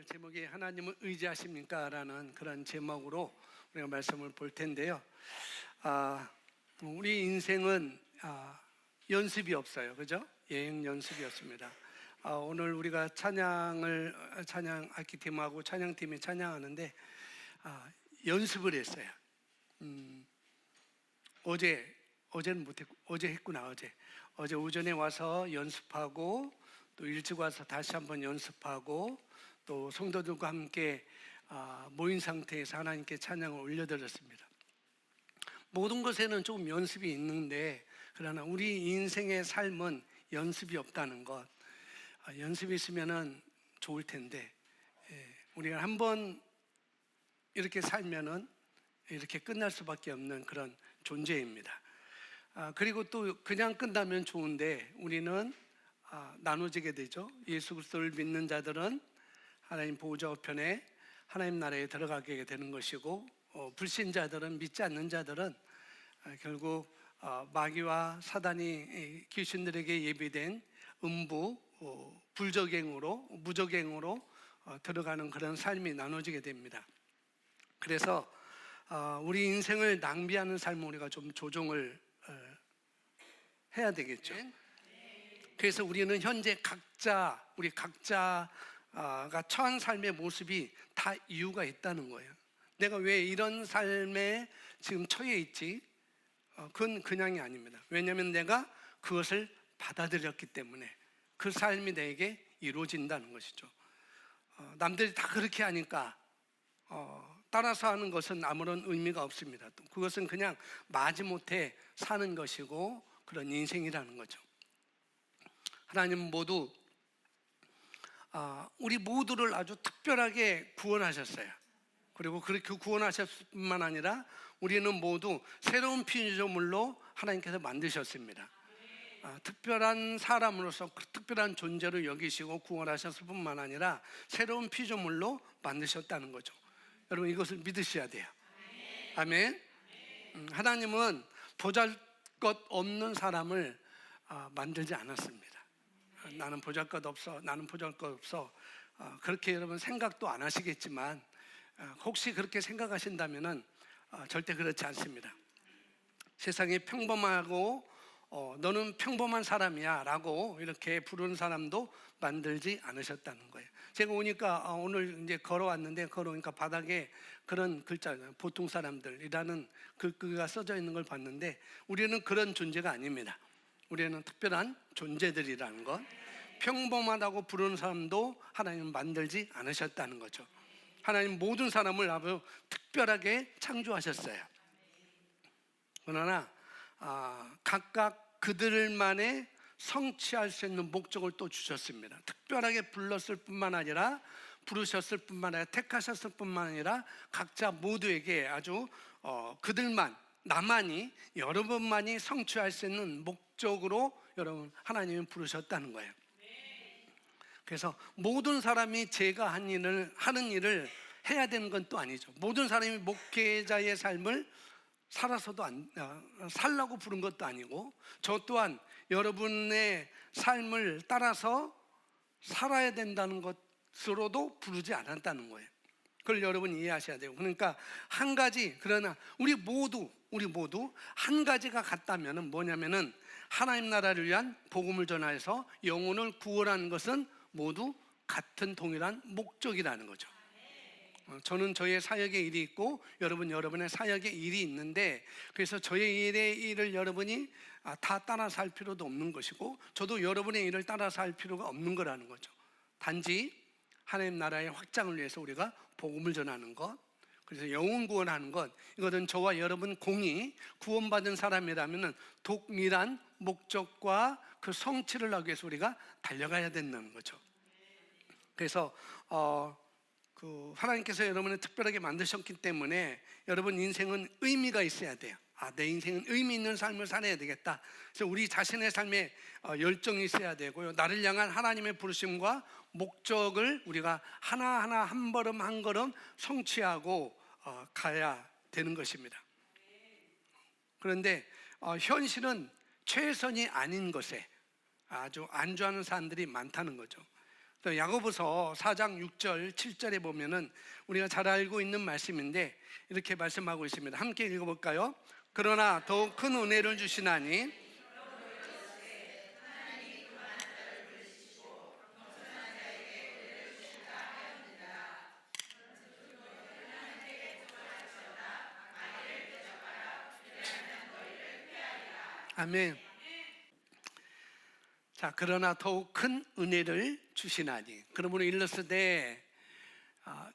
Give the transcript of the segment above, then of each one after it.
오늘 제목이 하나님을 의지하십니까? 라는 그런 제목으로 우리가 말씀을 볼 텐데요. 우리 인생은 연습이 없어요. 그죠? 예행 연습이 없습니다. 오늘 우리가 찬양 악기팀하고 찬양팀이 찬양하는데 연습을 했어요. 어제는 못했고, 어제 했구나. 어제 오전에 와서 연습하고 또 일찍 와서 다시 한번 연습하고 또 성도들과 함께 모인 상태에서 하나님께 찬양을 올려드렸습니다. 모든 것에는 조금 연습이 있는데, 그러나 우리 인생의 삶은 연습이 없다는 것, 연습이 있으면 좋을 텐데, 우리가 한번 이렇게 살면은 이렇게 끝날 수밖에 없는 그런 존재입니다. 그리고 또 그냥 끝나면 좋은데 우리는 나눠지게 되죠. 예수 그리스도를 믿는 자들은 하나님 보호자 우편에 하나님 나라에 들어가게 되는 것이고, 불신자들은, 믿지 않는 자들은 결국 마귀와 사단이 귀신들에게 예비된 음부 무적행으로 들어가는 그런 삶이 나눠지게 됩니다. 그래서 우리 인생을 낭비하는 삶을 우리가 좀 조정을 해야 되겠죠. 그래서 우리는 현재 우리 각자가 처한 삶의 모습이 다 이유가 있다는 거예요. 내가 왜 이런 삶에 지금 처해 있지? 그건 그냥이 아닙니다. 왜냐하면 내가 그것을 받아들였기 때문에 그 삶이 내게 이루어진다는 것이죠. 남들이 다 그렇게 하니까 따라서 하는 것은 아무런 의미가 없습니다. 또 그것은 그냥 마지못해 사는 것이고 그런 인생이라는 거죠. 하나님은 우리 모두를 아주 특별하게 구원하셨어요. 그리고 그렇게 구원하셨을 뿐만 아니라 우리는 모두 새로운 피조물로 하나님께서 만드셨습니다. 특별한 사람으로서 특별한 존재로 여기시고 구원하셨을 뿐만 아니라 새로운 피조물로 만드셨다는 거죠. 여러분, 이것을 믿으셔야 돼요. 아멘. 하나님은 보잘것 없는 사람을 만들지 않았습니다. 나는 보잘것 없어. 그렇게 여러분 생각도 안 하시겠지만, 혹시 그렇게 생각하신다면은 절대 그렇지 않습니다. 세상에 평범하고 너는 평범한 사람이야 라고 이렇게 부르는 사람도 만들지 않으셨다는 거예요. 제가 오늘 이제 걸어오니까 바닥에 그런 글자, 보통 사람들이라는 글귀가 써져 있는 걸 봤는데, 우리는 그런 존재가 아닙니다. 우리는 특별한 존재들이라는 것, 평범하다고 부르는 사람도 하나님은 만들지 않으셨다는 거죠. 하나님 모든 사람을 아주 특별하게 창조하셨어요. 그러나 각각 그들만의 성취할 수 있는 목적을 또 주셨습니다. 특별하게 부르셨을 뿐만 아니라 택하셨을 뿐만 아니라 각자 모두에게 아주 여러분만이 성취할 수 있는 목적으로 여러분 하나님이 부르셨다는 거예요. 그래서 모든 사람이 제가 하는 일을 해야 되는 건 또 아니죠. 모든 사람이 목회자의 삶을 살라고 부른 것도 아니고, 저 또한 여러분의 삶을 따라서 살아야 된다는 것으로도 부르지 않았다는 거예요. 그걸 여러분이 이해하셔야 돼요. 그러니까 그러나 우리 모두 한 가지가 같다면은 뭐냐면은 하나님 나라를 위한 복음을 전하여서 영혼을 구원하는 것은 모두 같은 동일한 목적이라는 거죠. 저는 저의 사역의 일이 있고 여러분의 사역의 일이 있는데, 그래서 저의 일을 여러분이 다 따라서 할 필요도 없는 것이고, 저도 여러분의 일을 따라서 할 필요가 없는 거라는 거죠. 단지 하나님 나라의 확장을 위해서 우리가 복음을 전하는 것, 그래서 영혼 구원하는 것, 이것은 저와 여러분 공이 구원받은 사람이라면 동일한 목적과 그 성취를 하기 위해서 우리가 달려가야 된다는 거죠. 그래서 하나님께서 여러분을 특별하게 만드셨기 때문에 여러분 인생은 의미가 있어야 돼요. 내 인생은 의미 있는 삶을 살아야 되겠다. 그래서 우리 자신의 삶에 열정이 있어야 되고요. 나를 향한 하나님의 부르심과 목적을 우리가 하나하나 한 걸음 성취하고 가야 되는 것입니다. 그런데 현실은 최선이 아닌 것에 아주 안주하는 사람들이 많다는 거죠. 또 야고보서 4장 6절 7절에 보면은 우리가 잘 알고 있는 말씀인데 이렇게 말씀하고 있습니다. 함께 읽어볼까요? 그러나 더욱 큰 은혜를 주시나니 아멘. 자, 그러나 더욱 큰 은혜를 주시나니. 그러므로 일렀을 때,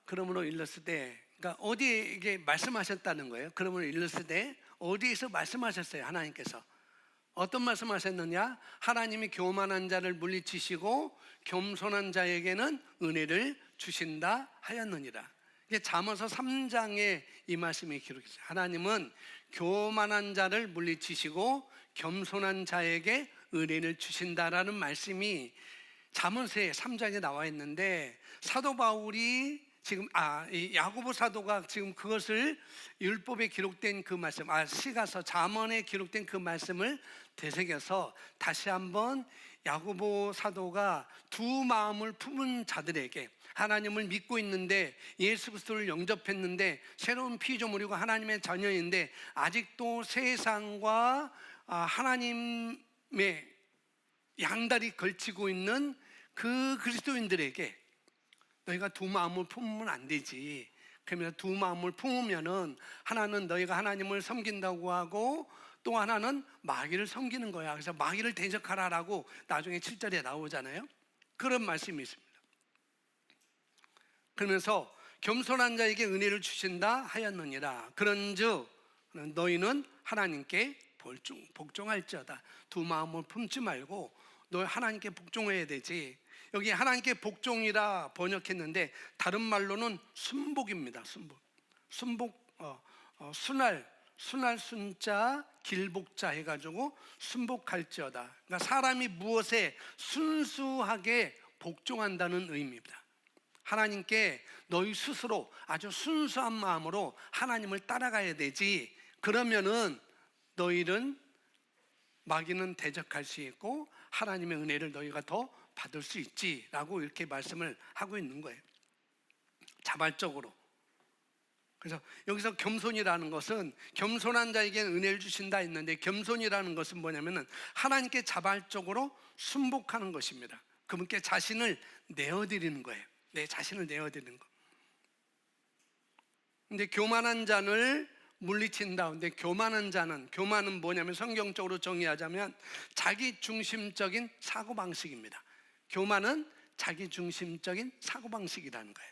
그러니까 어디에 이게 말씀하셨다는 거예요. 그러므로 일렀을 때 어디에서 말씀하셨어요? 하나님께서 어떤 말씀하셨느냐? 하나님이 교만한 자를 물리치시고 겸손한 자에게는 은혜를 주신다 하였느니라. 이게 잠언서 3장에 이 말씀이 기록했어요. 하나님은 교만한 자를 물리치시고 겸손한 자에게 은혜를 주신다라는 말씀이 잠언서의 3장에 나와 있는데, 사도 바울이 지금 이 야고보 사도가 지금 그것을 율법에 기록된 그 말씀, 시가서 잠언에 기록된 그 말씀을 되새겨서 다시 한번 야고보 사도가 두 마음을 품은 자들에게, 하나님을 믿고 있는데 예수 그리스도를 영접했는데 새로운 피조물이고 하나님의 자녀인데 아직도 세상과 하나님의 양다리 걸치고 있는 그 그리스도인들에게 너희가 두 마음을 품으면 안 되지. 그러면 두 마음을 품으면은 하나는 너희가 하나님을 섬긴다고 하고 또 하나는 마귀를 섬기는 거야. 그래서 마귀를 대적하라라고 나중에 7절에 나오잖아요. 그런 말씀이 있습니다. 그러면서 겸손한 자에게 은혜를 주신다 하였느니라. 그런즉 너희는 하나님께 복종할지어다. 두 마음을 품지 말고 너 하나님께 복종해야 되지. 여기 하나님께 복종이라 번역했는데 다른 말로는 순복입니다. 순복, 순할 순자 길복자 해가지고 순복할지어다. 그러니까 사람이 무엇에 순수하게 복종한다는 의미입니다. 하나님께 너희 스스로 아주 순수한 마음으로 하나님을 따라가야 되지. 그러면은 너희는 마귀는 대적할 수 있고 하나님의 은혜를 너희가 더 받을 수 있지라고 이렇게 말씀을 하고 있는 거예요. 자발적으로. 그래서 여기서 겸손이라는 것은 겸손한 자에게 은혜를 주신다 했는데, 겸손이라는 것은 뭐냐면은 하나님께 자발적으로 순복하는 것입니다. 그분께 자신을 내어드리는 거예요. 내 자신을 내어드리는 거. 근데 교만한 자를 물리친다. 근데 교만은 뭐냐면 성경적으로 정의하자면 자기 중심적인 사고방식입니다. 교만은 자기 중심적인 사고방식이라는 거예요.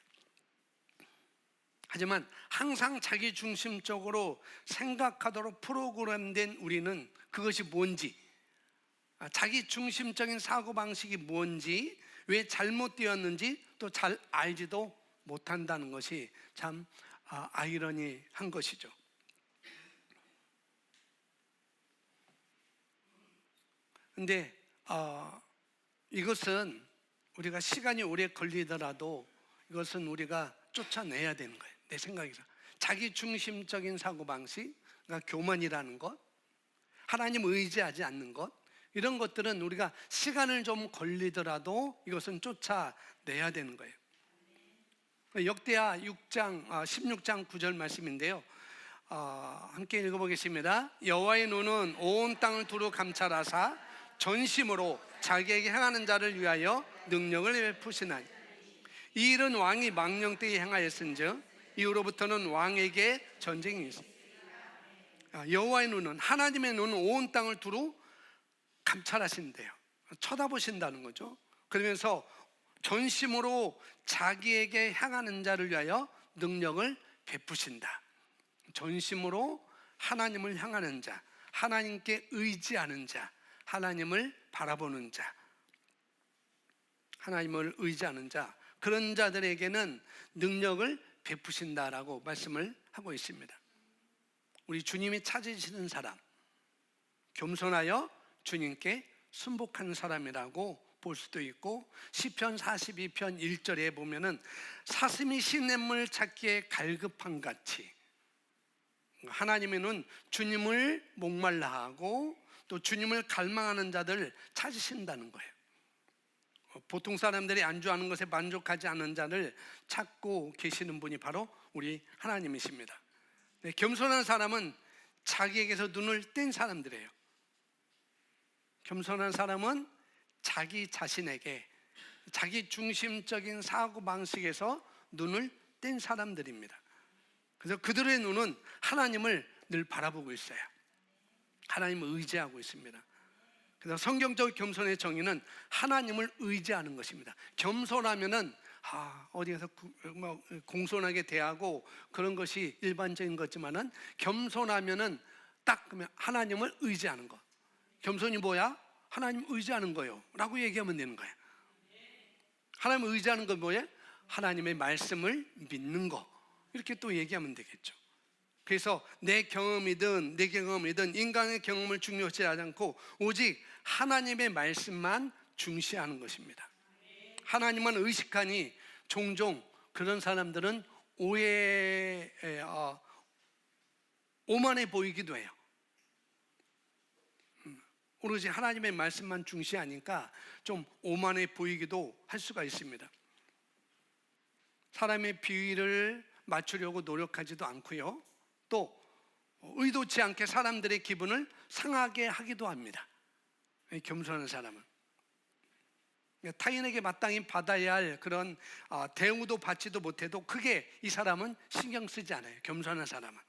하지만 항상 자기 중심적으로 생각하도록 프로그램된 우리는 그것이 뭔지, 자기 중심적인 사고방식이 뭔지, 왜 잘못되었는지 또 잘 알지도 못한다는 것이 참 아이러니한 것이죠. 근데 이것은 우리가 시간이 오래 걸리더라도 이것은 우리가 쫓아내야 되는 거예요. 내 생각에서 자기 중심적인 사고방식, 그러니까 교만이라는 것, 하나님 의지하지 않는 것, 이런 것들은 우리가 시간을 좀 걸리더라도 이것은 쫓아내야 되는 거예요. 역대하 16장 9절 말씀인데요, 함께 읽어보겠습니다. 여호와의 눈은 온 땅을 두루 감찰하사 전심으로 자기에게 행하는 자를 위하여 능력을 베푸시나니, 이 일은 왕이 망령 때에 행하였은즉 이후로부터는 왕에게 전쟁이 있습니다. 여호와의 눈은, 하나님의 눈은 온 땅을 두루 감찰하신대요. 쳐다보신다는 거죠. 그러면서 전심으로 자기에게 향하는 자를 위하여 능력을 베푸신다. 전심으로 하나님을 향하는 자, 하나님께 의지하는 자, 하나님을 바라보는 자, 하나님을 의지하는 자, 그런 자들에게는 능력을 베푸신다라고 말씀을 하고 있습니다. 우리 주님이 찾으시는 사람, 겸손하여 주님께 순복하는 사람이라고 볼 수도 있고, 시편 42편 1절에 보면은 사슴이 시냇물 찾기에 갈급한 같이, 하나님은 주님을 목말라 하고 또 주님을 갈망하는 자들을 찾으신다는 거예요. 보통 사람들이 안주하는 것에 만족하지 않는 자를 찾고 계시는 분이 바로 우리 하나님이십니다. 네, 겸손한 사람은 자기에게서 눈을 뗀 사람들이에요. 겸손한 사람은 자기 자신에게, 자기 중심적인 사고방식에서 눈을 뗀 사람들입니다. 그래서 그들의 눈은 하나님을 늘 바라보고 있어요. 하나님을 의지하고 있습니다. 그래서 성경적 겸손의 정의는 하나님을 의지하는 것입니다. 겸손하면은 어디 가서 공손하게 대하고 그런 것이 일반적인 거지만은, 겸손하면은 딱 그러면 하나님을 의지하는 거. 겸손이 뭐야? 하나님 의지하는 거요 라고 얘기하면 되는 거예요. 하나님을 의지하는 건 뭐예요? 하나님의 말씀을 믿는 거, 이렇게 또 얘기하면 되겠죠. 그래서 내 경험이든 인간의 경험을 중요시 하지 않고 오직 하나님의 말씀만 중시하는 것입니다. 하나님만 의식하니 종종 그런 사람들은 오만해 보이기도 해요. 오로지 하나님의 말씀만 중시하니까 좀 오만해 보이기도 할 수가 있습니다. 사람의 비위를 맞추려고 노력하지도 않고요, 또 의도치 않게 사람들의 기분을 상하게 하기도 합니다. 겸손한 사람은 타인에게 마땅히 받아야 할 그런 대우도 받지도 못해도 크게 이 사람은 신경 쓰지 않아요. 겸손한 사람은.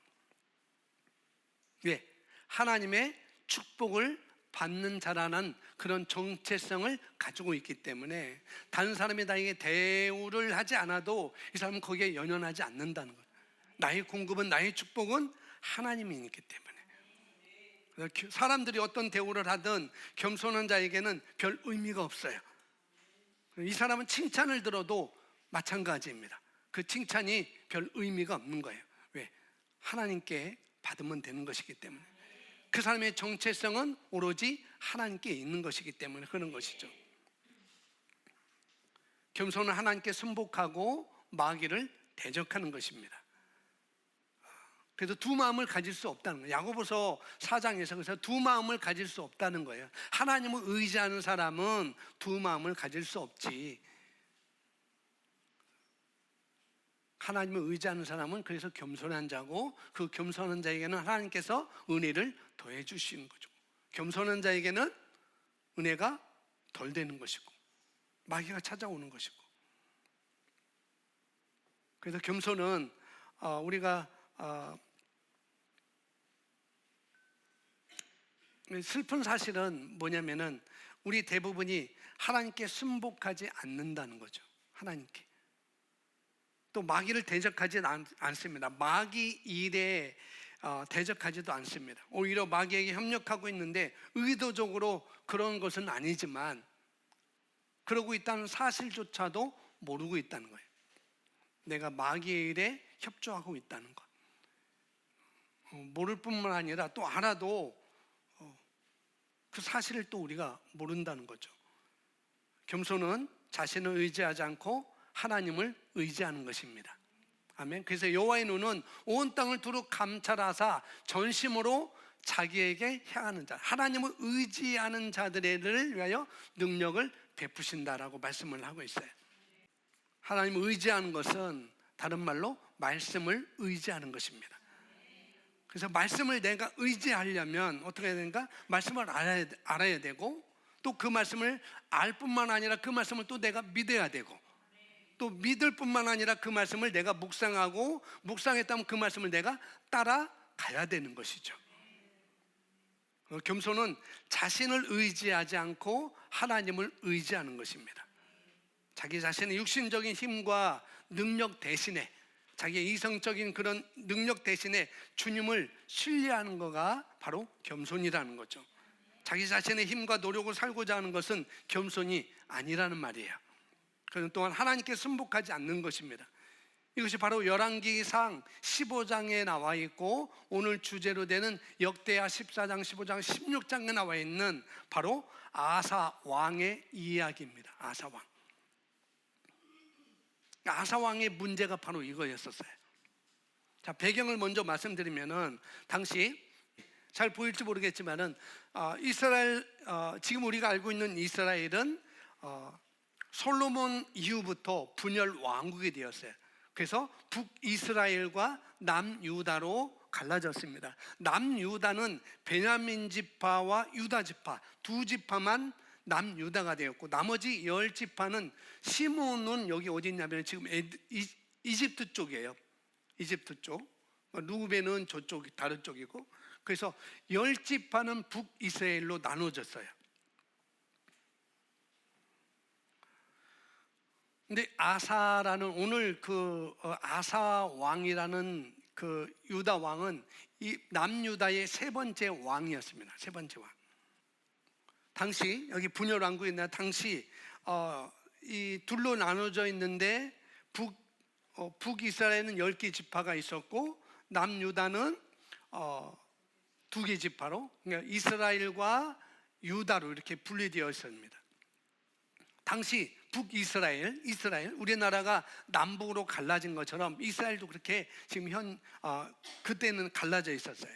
왜? 하나님의 축복을 받는 자라는 그런 정체성을 가지고 있기 때문에 다른 사람이 나에게 대우를 하지 않아도 이 사람은 거기에 연연하지 않는다는 거예요. 나의 공급은, 나의 축복은 하나님이 있기 때문에. 사람들이 어떤 대우를 하든 겸손한 자에게는 별 의미가 없어요. 이 사람은 칭찬을 들어도 마찬가지입니다. 그 칭찬이 별 의미가 없는 거예요. 왜? 하나님께 받으면 되는 것이기 때문에. 그 사람의 정체성은 오로지 하나님께 있는 것이기 때문에 그런 것이죠. 겸손은 하나님께 순복하고 마귀를 대적하는 것입니다. 그래서 두 마음을 가질 수 없다는 거예요. 야고보서 4장에서 그래서 두 마음을 가질 수 없다는 거예요. 하나님을 의지하는 사람은 두 마음을 가질 수 없지. 하나님을 의지하는 사람은 그래서 겸손한 자고, 그 겸손한 자에게는 하나님께서 은혜를 더해 주시는 거죠. 겸손한 자에게는 은혜가 덜 되는 것이고 마귀가 찾아오는 것이고. 그래서 겸손은 우리가 슬픈 사실은 뭐냐면은 우리 대부분이 하나님께 순복하지 않는다는 거죠. 하나님께. 또 마귀를 대적하지 않습니다. 마귀 일에 대적하지도 않습니다. 오히려 마귀에게 협력하고 있는데 의도적으로 그런 것은 아니지만 그러고 있다는 사실조차도 모르고 있다는 거예요. 내가 마귀의 일에 협조하고 있다는 것. 모를 뿐만 아니라 또 알아도 그 사실을 또 우리가 모른다는 거죠. 겸손은 자신을 의지하지 않고 하나님을 의지하는 것입니다. 아멘. 그래서 여호와의 눈은 온 땅을 두루 감찰하사 전심으로 자기에게 향하는 자, 하나님을 의지하는 자들을 위하여 능력을 베푸신다라고 말씀을 하고 있어요. 하나님을 의지하는 것은 다른 말로 말씀을 의지하는 것입니다. 그래서 말씀을 내가 의지하려면 어떻게 해야 되는가? 말씀을 알아야 되고, 또 그 말씀을 알 뿐만 아니라 그 말씀을 또 내가 믿어야 되고, 또 믿을 뿐만 아니라 그 말씀을 내가 묵상하고, 묵상했다면 그 말씀을 내가 따라가야 되는 것이죠. 겸손은 자신을 의지하지 않고 하나님을 의지하는 것입니다. 자기 자신의 육신적인 힘과 능력 대신에, 자기의 이성적인 그런 능력 대신에 주님을 신뢰하는 거가 바로 겸손이라는 거죠. 자기 자신의 힘과 노력을 살고자 하는 것은 겸손이 아니라는 말이에요. 그는 또한 하나님께 순복하지 않는 것입니다. 이것이 바로 열왕기상 15장에 나와 있고, 오늘 주제로 되는 역대하 14장, 15장, 16장에 나와 있는 바로 아사 왕의 이야기입니다. 아사 왕. 아사 왕의 문제가 바로 이거였었어요. 자, 배경을 먼저 말씀드리면은, 당시 잘 보일지 모르겠지만은 이스라엘, 지금 우리가 알고 있는 이스라엘은 솔로몬 이후부터 분열 왕국이 되었어요. 그래서 북이스라엘과 남유다로 갈라졌습니다. 남유다는 베냐민 지파와 유다 지파 두 지파만 남유다가 되었고, 나머지 10지파는 시므온은 여기 어디 있냐면 지금 이집트 쪽이에요. 이집트 쪽. 루벤은 저쪽 다른 쪽이고, 그래서 10지파는 북이스라엘로 나눠졌어요. 근데 아사라는 오늘 아사 왕이라는 그 유다 왕은 이 남유다의 세 번째 왕이었습니다. 세 번째 왕. 당시 여기 분열 왕국이 있나, 당시 이 둘로 나눠져 있는데 북이스라엘은 10개 지파가 있었고, 남유다는 2개 지파로, 그러니까 이스라엘과 유다로 이렇게 분리되어 있습니다. 당시 북이스라엘, 이스라엘, 우리나라가 남북으로 갈라진 것처럼 이스라엘도 그렇게 지금 그때는 갈라져 있었어요.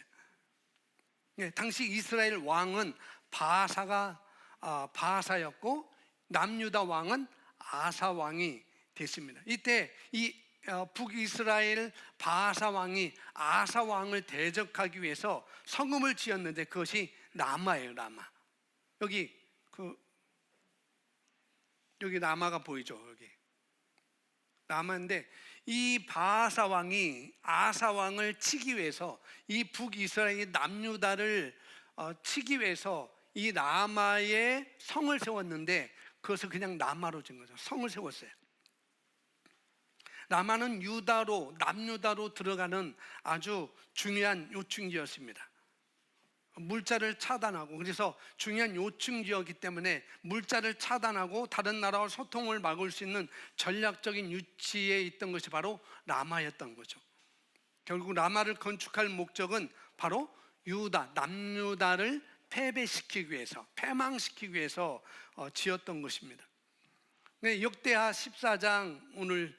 당시 이스라엘 왕은 바하사였고, 남유다 왕은 아사 왕이 됐습니다. 이때 이 북이스라엘 바하사 왕이 아사 왕을 대적하기 위해서 성읍을 지었는데 그것이 라마예요. 라마. 여기 라마가 보이죠? 여기 라마인데, 이 바하사 왕이 아사 왕을 치기 위해서, 이 북이스라엘 남유다를 치기 위해서 이 라마에 성을 세웠는데, 그것을 그냥 라마로 지은 거죠. 성을 세웠어요. 라마는 남유다로 들어가는 아주 중요한 요충지였습니다. 물자를 차단하고, 그래서 중요한 요충지였기 때문에 물자를 차단하고 다른 나라와 소통을 막을 수 있는 전략적인 위치에 있던 것이 바로 라마였던 거죠. 결국 라마를 건축할 목적은 바로 남유다를 패망시키기 위해서 지었던 것입니다. 역대하 14장 오늘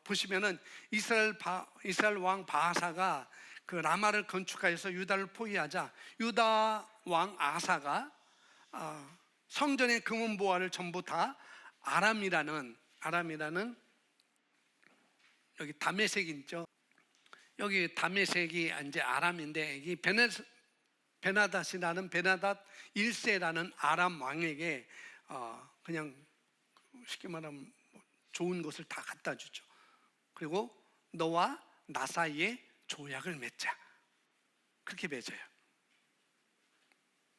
보시면은 이스라엘 왕 바하사가 그 라마를 건축하여서 유다를 포위하자, 유다 왕 아사가 성전의 금은 보화를 전부 다 아람이라는 여기 다메섹이 있죠. 여기 다메섹이 이제 아람인데, 이 베나닷이라는 베나닷 1세라는 아람 왕에게 그냥 쉽게 말하면 좋은 것을 다 갖다 주죠. 그리고 너와 나 사이에 조약을 맺자, 그렇게 맺어요.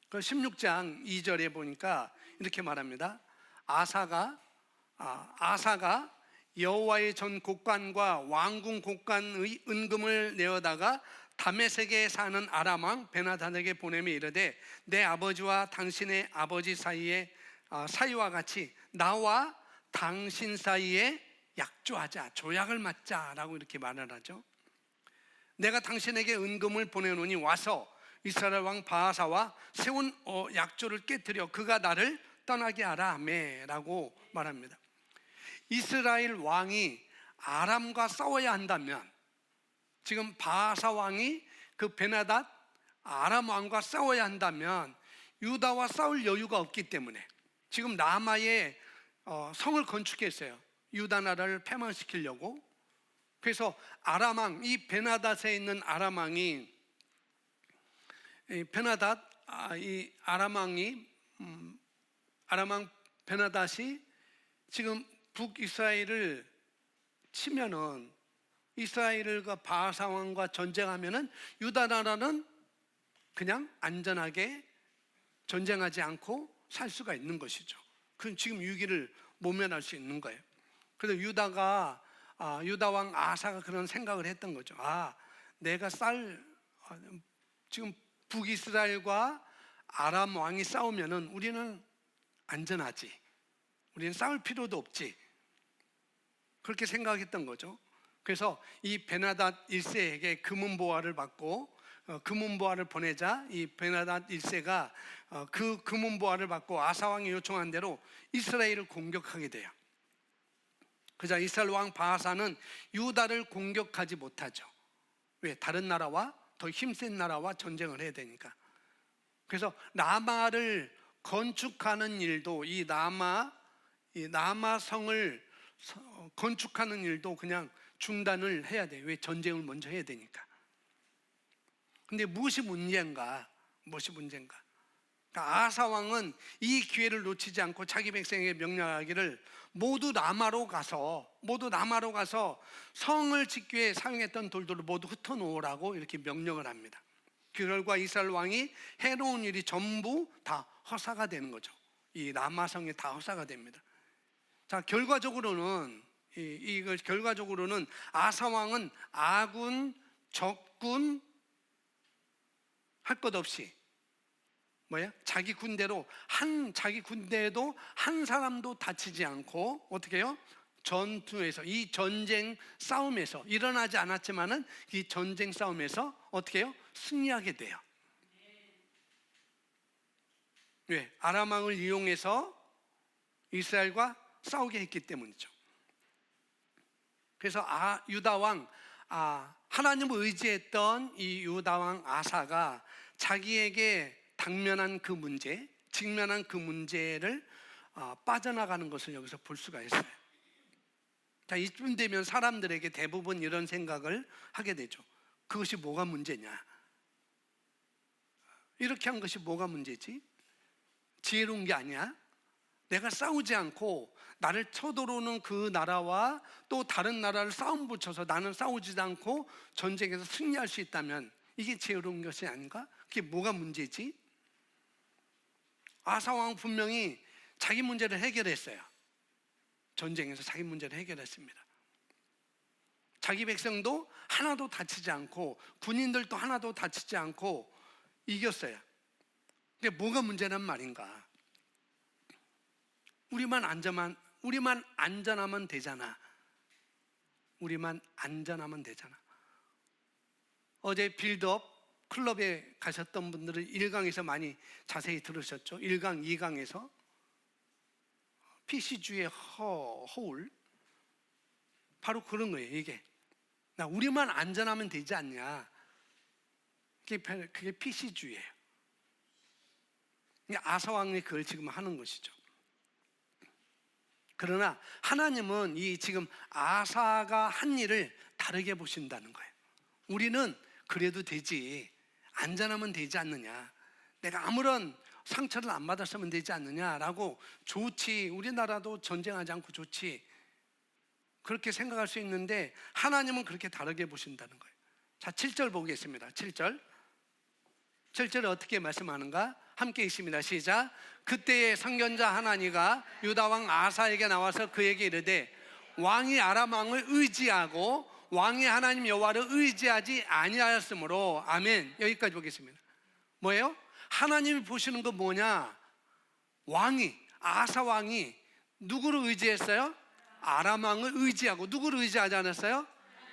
그 16장 2절에 보니까 이렇게 말합니다. 아사가 여호와의 전 곡관과 왕궁 곡관의 은금을 내어다가 다메섹에 사는 아람 왕 베나닷에게 보내며 이르되, 내 아버지와 당신의 아버지 사이와 같이 나와 당신 사이에 약조하자, 조약을 맺자라고 이렇게 말을 하죠. 내가 당신에게 은금을 보내노니 와서 이스라엘 왕 바하사와 세운 약조를 깨뜨려 그가 나를 떠나게 하라 라고 말합니다. 이스라엘 왕이 아람과 싸워야 한다면, 지금 바하사 왕이 그 베나닷 아람 왕과 싸워야 한다면 유다와 싸울 여유가 없기 때문에 지금 라마에 성을 건축했어요. 유다 나라를 패망시키려고. 그래서 아람 왕, 이 베나닷에 있는 아람 왕이 아람 왕 베나닷이 지금 북이스라엘을 치면은, 이스라엘과 바하사 왕과 전쟁하면은 유다 나라는 그냥 안전하게 전쟁하지 않고 살 수가 있는 것이죠. 그 지금 위기를 모면할 수 있는 거예요. 그래서 유다 왕 아사가 그런 생각을 했던 거죠. 내가 지금 북이스라엘과 아람 왕이 싸우면은 우리는 안전하지, 우리는 싸울 필요도 없지, 그렇게 생각했던 거죠. 그래서 이 베나닷 1세에게 금은보화를 받고 금은보화를 보내자, 이 베나닷 1세가 그 금은보화를 받고 아사왕이 요청한 대로 이스라엘을 공격하게 돼요. 그자 이스라엘 왕 바하사는 유다를 공격하지 못하죠. 왜? 다른 나라와, 더 힘센 나라와 전쟁을 해야 되니까. 그래서 라마를 건축하는 일도 이 라마 이 라마성을 건축하는 일도 그냥 중단을 해야 돼요. 왜? 전쟁을 먼저 해야 되니까. 근데 무엇이 문제인가? 그러니까 아사 왕은 이 기회를 놓치지 않고 자기 백성에게 명령하기를 모두 라마로 가서 성을 짓기 위해 사용했던 돌들을 모두 흩어놓으라고 이렇게 명령을 합니다. 그 결과 이스라엘 왕이 해로운 일이 전부 다 허사가 되는 거죠. 이 라마성이 다 허사가 됩니다. 자, 결과적으로는 아사 왕은 아군, 적군 할 것 없이 자기 군대에도 한 사람도 다치지 않고 어떻게 해요? 전투에서, 이 전쟁 싸움에서, 일어나지 않았지만은 이 전쟁 싸움에서 어떻게 해요? 승리하게 돼요. 왜? 아람 왕을 이용해서 이스라엘과 싸우게 했기 때문이죠. 그래서 유다 왕, 하나님을 의지했던 이 유다 왕 아사가 자기에게 직면한 그 문제를 빠져나가는 것을 여기서 볼 수가 있어요. 자, 이쯤 되면 사람들에게 대부분 이런 생각을 하게 되죠. 그것이 뭐가 문제냐? 이렇게 한 것이 뭐가 문제지? 지혜로운 게 아니야? 내가 싸우지 않고 나를 쳐들어오는 그 나라와 또 다른 나라를 싸움 붙여서 나는 싸우지 않고 전쟁에서 승리할 수 있다면 이게 지혜로운 것이 아닌가? 그게 뭐가 문제지? 아사 왕은 분명히 자기 문제를 해결했어요. 전쟁에서 자기 문제를 해결했습니다. 자기 백성도 하나도 다치지 않고 군인들도 하나도 다치지 않고 이겼어요. 근데 뭐가 문제란 말인가? 우리만 안전하면 되잖아. 어제 빌드업 클럽에 가셨던 분들은 1강에서 많이 자세히 들으셨죠? 1강, 2강에서 PC주의 허울, 바로 그런 거예요. 이게 우리만 안전하면 되지 않냐? 그게 PC주의예요. 아사 왕이 그걸 지금 하는 것이죠. 그러나 하나님은 이 지금 아사가 한 일을 다르게 보신다는 거예요. 우리는 그래도 되지, 안전하면 되지 않느냐, 내가 아무런 상처를 안 받았으면 되지 않느냐라고, 좋지, 우리나라도 전쟁하지 않고 좋지, 그렇게 생각할 수 있는데 하나님은 그렇게 다르게 보신다는 거예요. 자, 7절 보겠습니다. 7절에 어떻게 말씀하는가? 함께 읽습니다. 시작. 그때의 선견자 하나니가 유다 왕 아사에게 나와서 그에게 이르되 왕이 아람 왕을 의지하고 왕이 하나님 여호와를 의지하지 아니하였으므로. 아멘. 여기까지 보겠습니다. 뭐예요? 하나님이 보시는 거 뭐냐? 아사 왕이 누구를 의지했어요? 아람 왕을 의지하고, 누구를 의지하지 않았어요?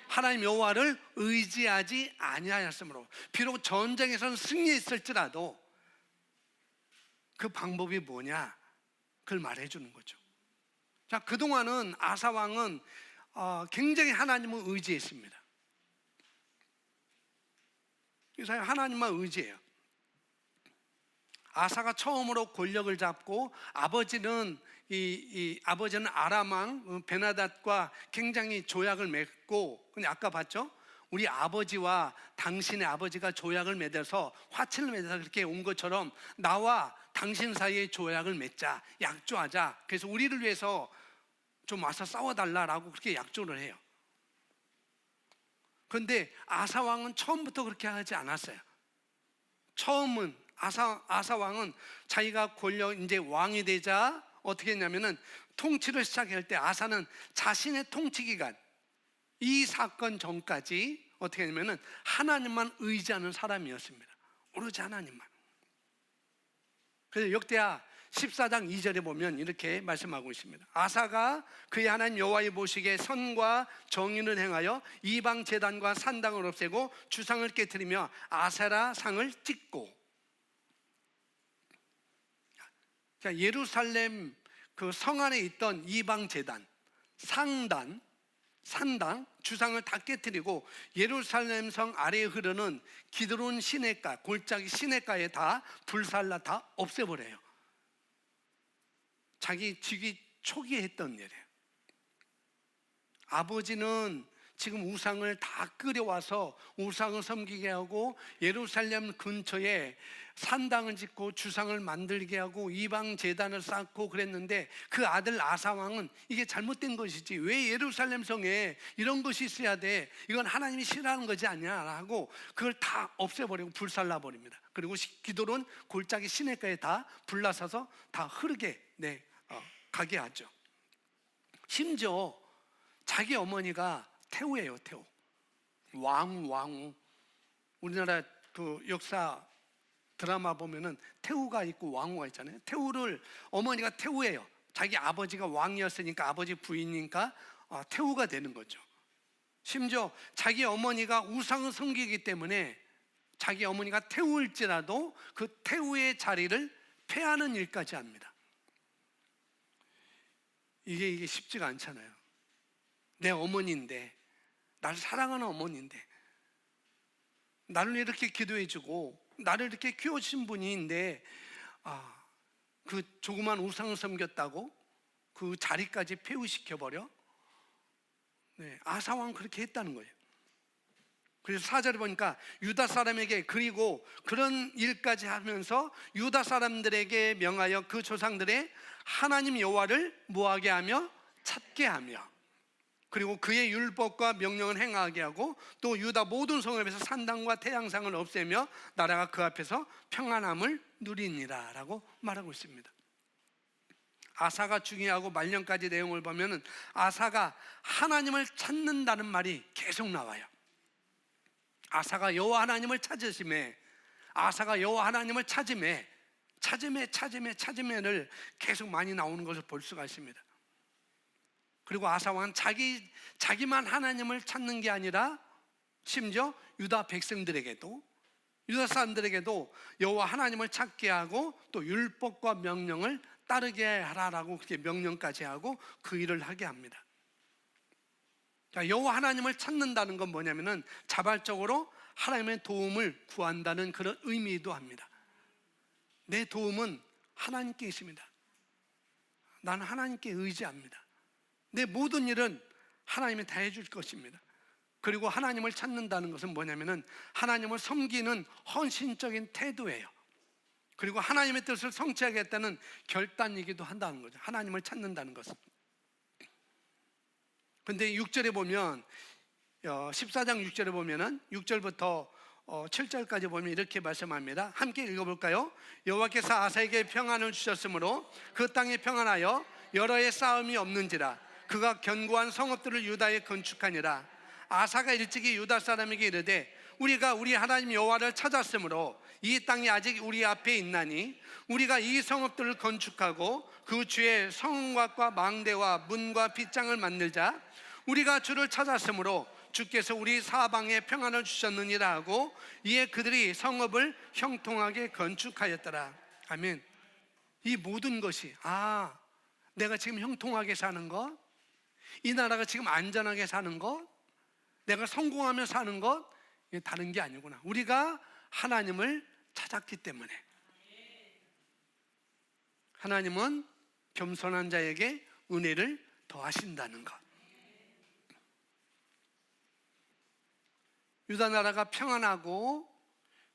하나님 여호와를 의지하지 아니하였으므로. 비록 전쟁에서는 승리했을지라도 그 방법이 뭐냐? 그걸 말해주는 거죠. 자, 그동안은 아사 왕은 굉장히 하나님을 의지했습니다. 그래서 하나님만 의지해요. 아사가 처음으로 권력을 잡고 아버지는 아람 왕 베나닷과 굉장히 조약을 맺고, 근데 아까 봤죠? 우리 아버지와 당신의 아버지가 조약을 맺어서 화친을 맺어서 그렇게 온 것처럼 나와 당신 사이에 조약을 맺자, 약조하자. 그래서 우리를 위해서 좀 와서 싸워달라라고 그렇게 약조를 해요. 그런데 아사 왕은 처음부터 그렇게 하지 않았어요. 처음은 아사 왕은 자기가 이제 왕이 되자 어떻게 했냐면은, 통치를 시작할 때 아사는 자신의 통치 기간, 이 사건 전까지 어떻게 했냐면은 하나님만 의지하는 사람이었습니다. 오로지 하나님만. 그래서 역대하 14장 2절에 보면 이렇게 말씀하고 있습니다. 아사가 그의 하나님 여호와의 보시기에 선과 정의를 행하여 이방 제단과 산당을 없애고 주상을 깨뜨리며 아세라 상을 찍고. 예루살렘 그 성 안에 있던 이방 제단, 산당, 주상을 다 깨뜨리고 예루살렘 성 아래에 흐르는 기드론 시냇가, 골짜기 시냇가에 다 불살라 다 없애버려요. 자기 초기에 했던 일이에요. 아버지는 지금 우상을 다 끌어와서 우상을 섬기게 하고 예루살렘 근처에 산당을 짓고 주상을 만들게 하고 이방 제단을 쌓고 그랬는데, 그 아들 아사왕은 이게 잘못된 것이지, 왜 예루살렘 성에 이런 것이 있어야 돼, 이건 하나님이 싫어하는 거지 않냐 하고 그걸 다 없애버리고 불살라 버립니다. 그리고 기도론 골짜기 시내가에 다 불나서서 다 흐르게 가게 하죠. 심지어 자기 어머니가 태후예요. 태후, 왕후. 우리나라 그 역사 드라마 보면은 태후가 있고 왕후가 있잖아요. 태후를, 어머니가 태후예요. 자기 아버지가 왕이었으니까 아버지 부인이니까 태후가 되는 거죠. 심지어 자기 어머니가 우상을 섬기기 때문에 자기 어머니가 태후일지라도 그 태후의 자리를 폐하는 일까지 합니다. 이게 쉽지가 않잖아요. 내 어머니인데, 나를 사랑하는 어머니인데, 나를 이렇게 기도해주고 나를 이렇게 키워주신 분인데 그 조그만 우상을 섬겼다고 그 자리까지 폐후시켜버려? 아사왕 그렇게 했다는 거예요. 그래서 4절에 보니까 유다 사람에게, 그리고 그런 일까지 하면서 유다 사람들에게 명하여 그 조상들의 하나님 여호와를 뭐하게 하며? 찾게 하며, 그리고 그의 율법과 명령을 행하게 하고, 또 유다 모든 성읍에서 산당과 태양상을 없애며 나라가 그 앞에서 평안함을 누리니라 라고 말하고 있습니다. 아사가 중요하고 말년까지 내용을 보면 아사가 하나님을 찾는다는 말이 계속 나와요. 아사가 여호와 하나님을 찾으심에, 아사가 여호와 하나님을 찾음에를 계속 많이 나오는 것을 볼 수가 있습니다. 그리고 아사왕은 자기만 하나님을 찾는 게 아니라 심지어 유다 백성들에게도, 유다 사람들에게도 여호와 하나님을 찾게 하고 또 율법과 명령을 따르게 하라라고 그렇게 명령까지 하고 그 일을 하게 합니다. 여호와 하나님을 찾는다는 건 뭐냐면은 자발적으로 하나님의 도움을 구한다는 그런 의미도 합니다. 내 도움은 하나님께 있습니다. 나는 하나님께 의지합니다. 내 모든 일은 하나님이 다 해줄 것입니다. 그리고 하나님을 찾는다는 것은 뭐냐면은 하나님을 섬기는 헌신적인 태도예요. 그리고 하나님의 뜻을 성취하겠다는 결단이기도 한다는 거죠. 하나님을 찾는다는 것은. 근데 6절에 보면 14장 6절에 보면은 6절부터 7절까지 보면 이렇게 말씀합니다. 함께 읽어볼까요? 여호와께서 아사에게 평안을 주셨으므로 그 땅이 평안하여 여러 해 싸움이 없는지라. 그가 견고한 성읍들을 유다에 건축하니라. 아사가 일찍이 유다 사람에게 이르되 우리가 우리 하나님 여호와를 찾았으므로 이 땅이 아직 우리 앞에 있나니 우리가 이 성읍들을 건축하고 그 주에 성곽과 망대와 문과 빗장을 만들자. 우리가 주를 찾았으므로 주께서 우리 사방에 평안을 주셨느니라 하고 이에 그들이 성읍을 형통하게 건축하였더라. 아멘. 이 모든 것이 내가 지금 형통하게 사는 것, 이 나라가 지금 안전하게 사는 것, 내가 성공하며 사는 것, 이게 다른 게 아니구나. 우리가 하나님을 찾았기 때문에. 하나님은 겸손한 자에게 은혜를 더하신다는 것. 유다 나라가 평안하고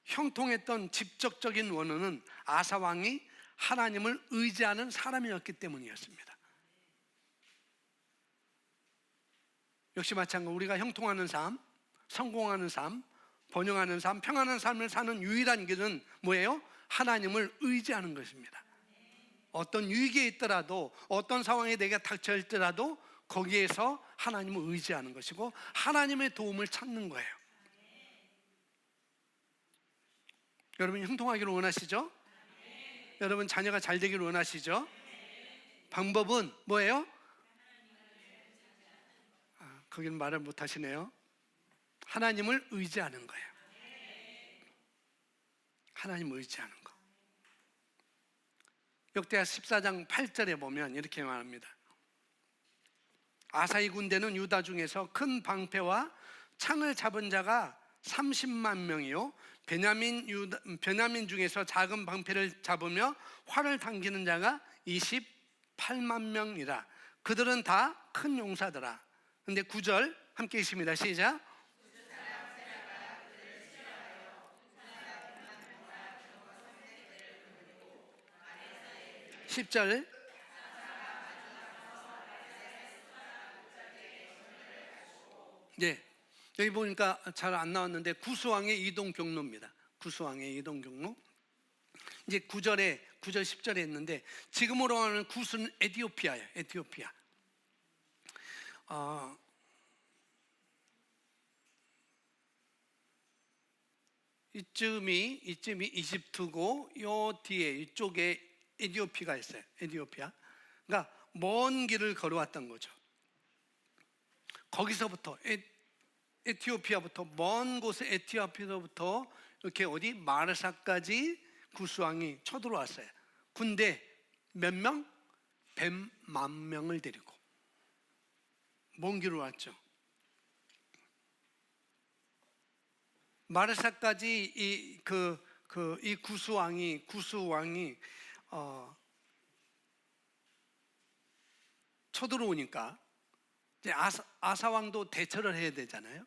형통했던 직접적인 원인은 아사 왕이 하나님을 의지하는 사람이었기 때문이었습니다. 역시 마찬가지로 우리가 형통하는 삶, 성공하는 삶, 번영하는 삶, 평안한 삶을 사는 유일한 길은 뭐예요? 하나님을 의지하는 것입니다. 어떤 위기에 있더라도, 어떤 상황이 내게 닥쳐 있더라도 거기에서 하나님을 의지하는 것이고 하나님의 도움을 찾는 거예요. 여러분 형통하기를 원하시죠? 여러분 자녀가 잘 되기를 원하시죠? 방법은 뭐예요? 거기는 말을 못 하시네요. 하나님을 의지하는 거예요. 하나님을 의지하는 거. 역대하 14장 8절에 보면 이렇게 말합니다. 아사의 군대는 유다 중에서 큰 방패와 창을 잡은 자가 30만 명이요 베냐민 중에서 작은 방패를 잡으며 활을 당기는 자가 20 8만 명이라. 그들은 다 큰 용사더라. 근데 9절 함께 읽습니다. 시작. 10절. 네, 여기 보니까 잘 안 나왔는데 구스왕의 이동 경로입니다. 구스왕의 이동 경로. 이제 9절 10절에 있는데, 지금으로 하는 구스는 에티오피아예요. 에티오피아. 이쯤이 이집트고, 요 뒤에 이쪽에 에티오피아가 있어요. 에티오피아. 그러니까 먼 길을 걸어왔던 거죠. 거기서부터 에티오피아부터, 먼 곳에 에티오피아부터 이렇게 어디 마르사까지 구스왕이 쳐들어왔어요. 군대 몇 명? 100만 명을 데리고 먼 길을 왔죠. 마르사까지 이 구스왕이 쳐들어오니까 이제 아사 왕도 대처를 해야 되잖아요.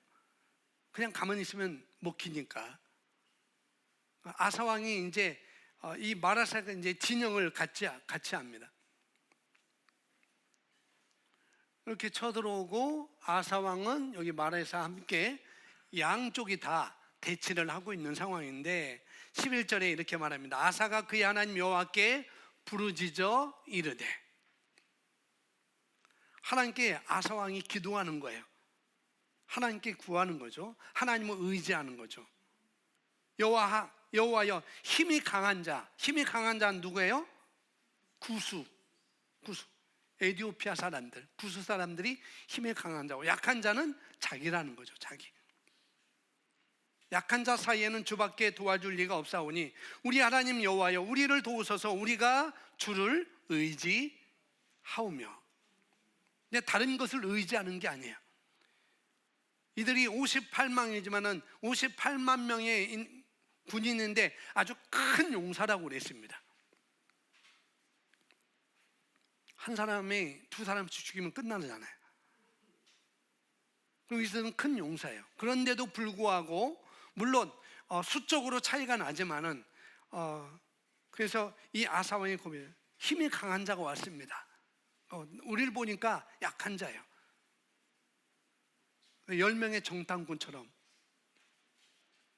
그냥 가만히 있으면 먹히니까 아사 왕이 이제 이 마라사가 이제 진영을 같이 합니다. 이렇게 쳐들어오고 아사 왕은 여기 마라사와 함께 양쪽이 다 대치를 하고 있는 상황인데, 11절에 이렇게 말합니다. 아사가 그의 하나님 여호와께 부르짖어 이르되. 하나님께 아사 왕이 기도하는 거예요. 하나님께 구하는 거죠. 하나님을 의지하는 거죠. 여호와여, 힘이 강한 자는 누구예요? 구스. 에티오피아 사람들, 구스 사람들이 힘이 강한 자고, 약한 자는 자기라는 거죠. 자기. 약한 자 사이에는 주밖에 도와줄 리가 없사오니 우리 하나님 여호와여, 우리를 도우소서. 우리가 주를 의지하오며. 근데 다른 것을 의지하는 게 아니에요. 이들이 58만이지만은 58만 명의 군인인데 아주 큰 용사라고 그랬습니다. 한 사람이 두 사람씩 죽이면 끝나잖아요. 그리고 이들은 큰 용사예요. 그런데도 불구하고, 물론 수적으로 차이가 나지만은 그래서 이 아사 왕의 고백, 힘이 강한 자가 왔습니다. 우리를 보니까 약한 자예요. 10명의 정탐꾼처럼.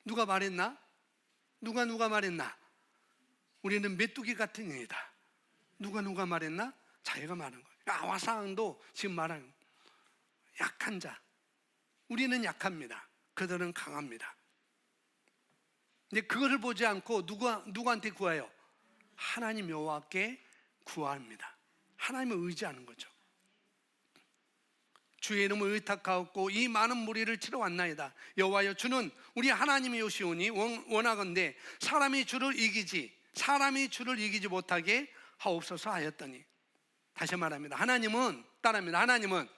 누가 말했나? 누가 말했나? 우리는 메뚜기 같은 이다. 누가 말했나? 자기가 말한 거예요. 아사왕도 지금 말한 약한 자. 우리는 약합니다. 그들은 강합니다. 근데 그거를 보지 않고 누구한테 구해요? 하나님 여호와께 구합니다. 하나님을 의지하는 거죠. 주의 이름을 의탁하옵고 이 많은 무리를 치러 왔나이다. 여호와여, 주는 우리 하나님이오시오니 원하건대 사람이 주를 이기지 못하게 하옵소서 하였더니. 다시 말합니다. 하나님은 따라합니다. 하나님은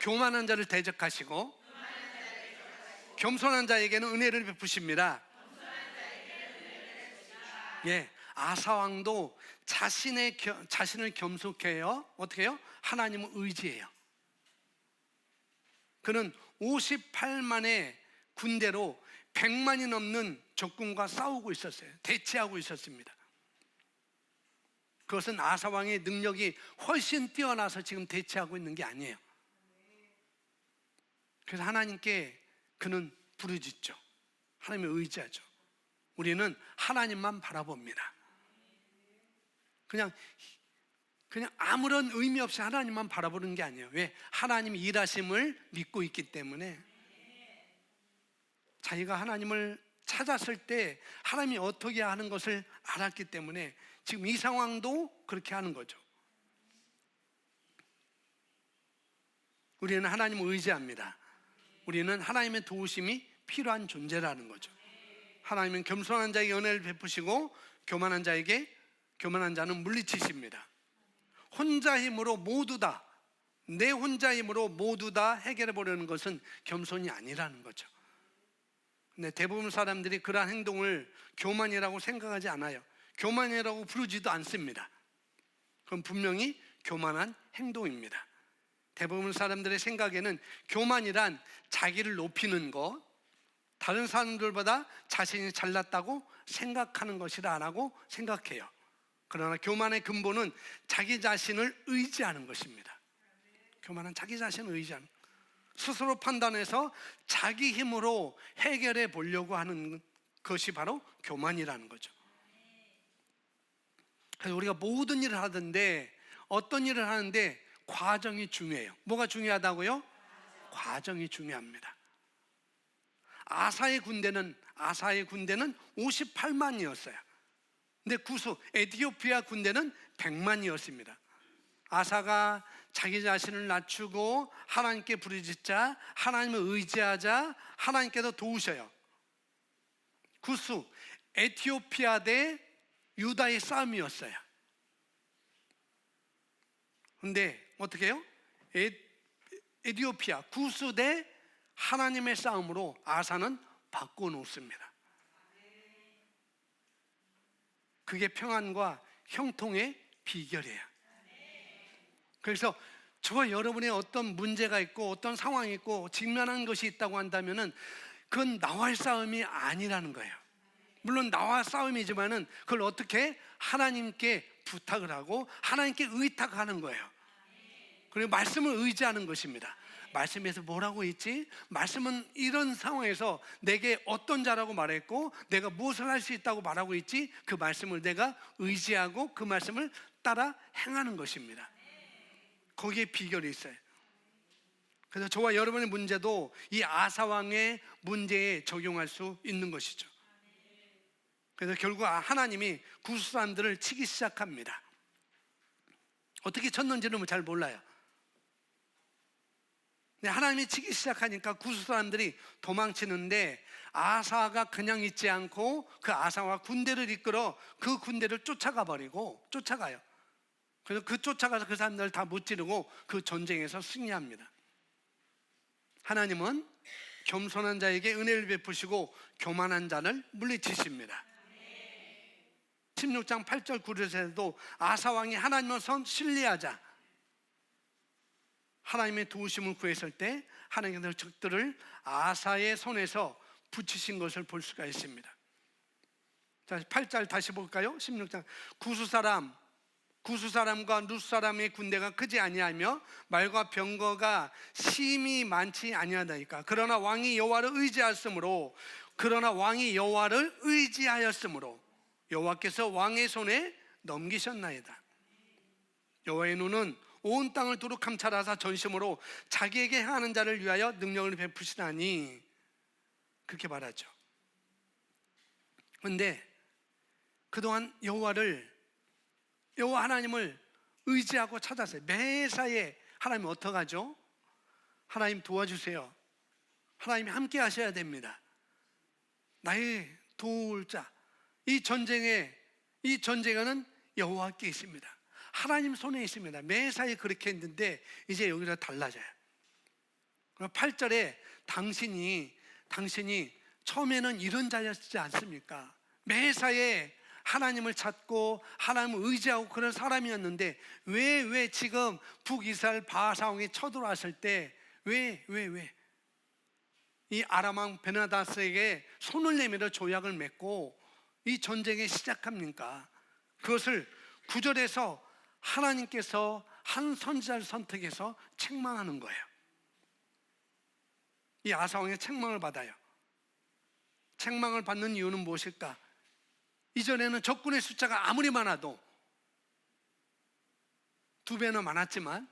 교만한 자를 대적하시고 겸손한 자에게는 은혜를 베푸십니다. 예, 아사 왕도 자신을 겸손해요. 어떻게 해요? 하나님을 의지해요. 그는 58만의 군대로 100만이 넘는 적군과 싸우고 있었어요. 대치하고 있었습니다. 그것은 아사 왕의 능력이 훨씬 뛰어나서 지금 대치하고 있는 게 아니에요. 그래서 하나님께 그는 부르짖죠. 하나님을 의지하죠. 우리는 하나님만 바라봅니다. 그냥 아무런 의미 없이 하나님만 바라보는 게 아니에요. 왜? 하나님이 일하심을 믿고 있기 때문에. 자기가 하나님을 찾았을 때 하나님이 어떻게 하는 것을 알았기 때문에 지금 이 상황도 그렇게 하는 거죠. 우리는 하나님을 의지합니다. 우리는 하나님의 도우심이 필요한 존재라는 거죠. 하나님은 겸손한 자에게 은혜를 베푸시고 교만한 자는 물리치십니다. 내 혼자 힘으로 모두 다 해결해 보려는 것은 겸손이 아니라는 거죠. 근데 대부분 사람들이 그러한 행동을 교만이라고 생각하지 않아요. 교만이라고 부르지도 않습니다. 그건 분명히 교만한 행동입니다. 대부분 사람들의 생각에는 교만이란 자기를 높이는 것, 다른 사람들보다 자신이 잘났다고 생각하는 것이라고 생각해요. 그러나 교만의 근본은 자기 자신을 의지하는 것입니다. 교만은 자기 자신을 의지하는, 스스로 판단해서 자기 힘으로 해결해 보려고 하는 것이 바로 교만이라는 거죠. 그래서 우리가 모든 일을 하던데, 어떤 일을 하는데 과정이 중요해요. 뭐가 중요하다고요? 과정이 중요합니다. 아사의 군대는 58만이었어요. 근데 구수 에티오피아 군대는 100만이었습니다. 아사가 자기 자신을 낮추고 하나님께 부르짖자, 하나님을 의지하자, 하나님께서 도우셔요. 구수 에티오피아 대 유다의 싸움이었어요. 근데 어떻게 해요? 에티오피아 구수 대 하나님의 싸움으로 아사는 바꿔놓습니다. 그게 평안과 형통의 비결이에요. 그래서 저와 여러분의 어떤 문제가 있고 어떤 상황이 있고 직면한 것이 있다고 한다면은 그건 나와의 싸움이 아니라는 거예요. 물론 나와 싸움이지만은 그걸 어떻게 하나님께 부탁을 하고 하나님께 의탁하는 거예요. 그리고 말씀을 의지하는 것입니다. 말씀에서 뭐라고 있지? 말씀은 이런 상황에서 내게 어떤 자라고 말했고 내가 무엇을 할 수 있다고 말하고 있지? 그 말씀을 내가 의지하고 그 말씀을 따라 행하는 것입니다. 거기에 비결이 있어요. 그래서 저와 여러분의 문제도 이 아사왕의 문제에 적용할 수 있는 것이죠. 그래서 결국 하나님이 구스 사람들을 치기 시작합니다. 어떻게 쳤는지는 잘 몰라요. 하나님이 치기 시작하니까 구스 사람들이 도망치는데 아사가 그냥 있지 않고 그 아사와 군대를 이끌어 그 군대를 쫓아가요. 그래서 쫓아가서 그 사람들을 다 무찌르고 그 전쟁에서 승리합니다. 하나님은 겸손한 자에게 은혜를 베푸시고 교만한 자를 물리치십니다. 16장 8절 9절에도 아사왕이 하나님을 신뢰하자 하나님의 도우심을 구했을 때 하나님께서 적들을 아사의 손에서 붙이신 것을 볼 수가 있습니다. 자, 8절 다시 볼까요? 16장 구수 사람과 루스 사람의 군대가 크지 아니하며 말과 병거가 심히 많지 아니하다니까. 그러나 왕이 여호와를 의지하였으므로 여호와께서 왕의 손에 넘기셨나이다. 여호와의 눈은 온 땅을 두루 감찰하사 전심으로 자기에게 행하는 자를 위하여 능력을 베푸시나니, 그렇게 말하죠. 그런데 그동안 여호와 하나님을 의지하고 찾았어요. 매사에 하나님 어떡하죠? 하나님 도와주세요. 하나님이 함께 하셔야 됩니다. 나의 도울 자. 이 전쟁은 여호와께 있습니다. 하나님 손에 있습니다. 매사에 그렇게 했는데 이제 여기서 달라져요. 8절에 당신이 처음에는 이런 자였지 않습니까? 매사에 하나님을 찾고 하나님을 의지하고 그런 사람이었는데 왜 지금 북이스라엘 바사왕이 쳐들어왔을 때 왜 이 아람왕 베나다스에게 손을 내밀어 조약을 맺고 이 전쟁에 시작합니까? 그것을 9절에서 하나님께서 한 선지자를 선택해서 책망하는 거예요. 이 아사왕의 책망을 받아요. 책망을 받는 이유는 무엇일까? 이전에는 적군의 숫자가 아무리 많아도 2배나 많았지만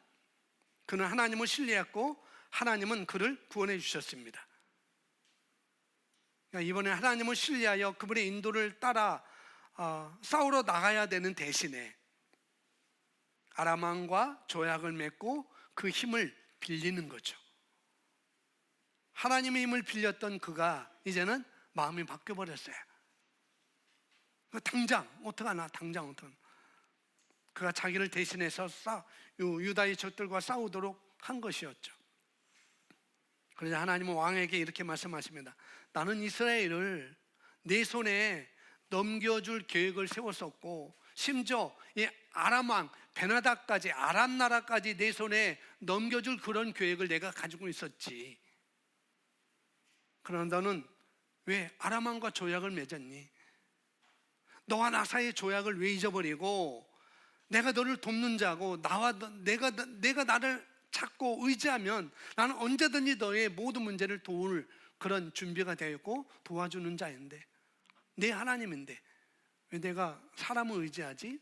그는 하나님을 신뢰했고 하나님은 그를 구원해 주셨습니다. 그러니까 이번에 하나님을 신뢰하여 그분의 인도를 따라 싸우러 나가야 되는 대신에 아람 왕과 조약을 맺고 그 힘을 빌리는 거죠. 하나님의 힘을 빌렸던 그가 이제는 마음이 바뀌어버렸어요. 당장 어떡하나. 그가 자기를 대신해서 유다의 적들과 싸우도록 한 것이었죠. 그러자 하나님은 왕에게 이렇게 말씀하십니다. 나는 이스라엘을 내 손에 넘겨줄 계획을 세웠었고 심지어 이 아람 왕 베나다까지, 아람 나라까지 내 손에 넘겨줄 그런 계획을 내가 가지고 있었지. 그러나 너는 왜 아람 왕과 조약을 맺었니? 너와 나 사이의 조약을 왜 잊어버리고 내가 너를 돕는 자고 내가 나를 찾고 의지하면 나는 언제든지 너의 모든 문제를 도울 그런 준비가 되어 있고 도와주는 자인데, 내 하나님인데 왜 내가 사람을 의지하지?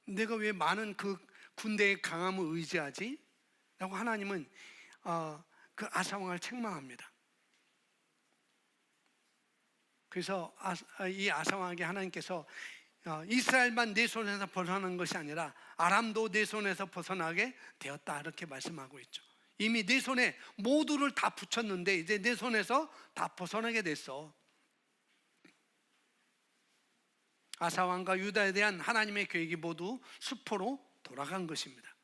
내가 왜 많은 그 군대의 강함을 의지하지? 라고 하나님은 그 아사 왕을 책망합니다. 그래서 이 아사 왕에게 하나님께서 이스라엘만 내 손에서 벗어나는 것이 아니라 아람도 내 손에서 벗어나게 되었다, 이렇게 말씀하고 있죠. 이미 내 손에 모두를 다 붙였는데 이제 내 손에서 다 벗어나게 됐어. 아사 왕과 유다에 대한 하나님의 계획이 모두 수포로 돌아간 것입니다.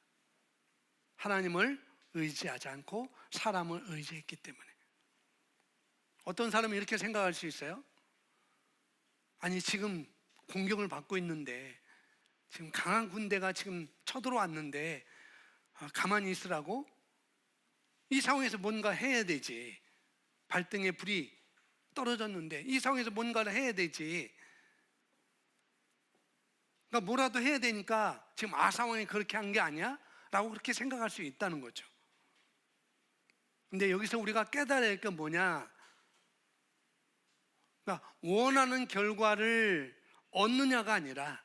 하나님을 의지하지 않고 사람을 의지했기 때문에. 어떤 사람은 이렇게 생각할 수 있어요. 아니, 지금 공격을 받고 있는데, 지금 강한 군대가 지금 쳐들어왔는데 가만히 있으라고? 이 상황에서 뭔가 해야 되지. 발등에 불이 떨어졌는데 이 상황에서 뭔가를 해야 되지. 그러니까 뭐라도 해야 되니까 지금 아사 왕이 그렇게 한 게 아니야? 라고 그렇게 생각할 수 있다는 거죠. 근데 여기서 우리가 깨달아야 할 게 뭐냐? 그러니까 원하는 결과를 얻느냐가 아니라,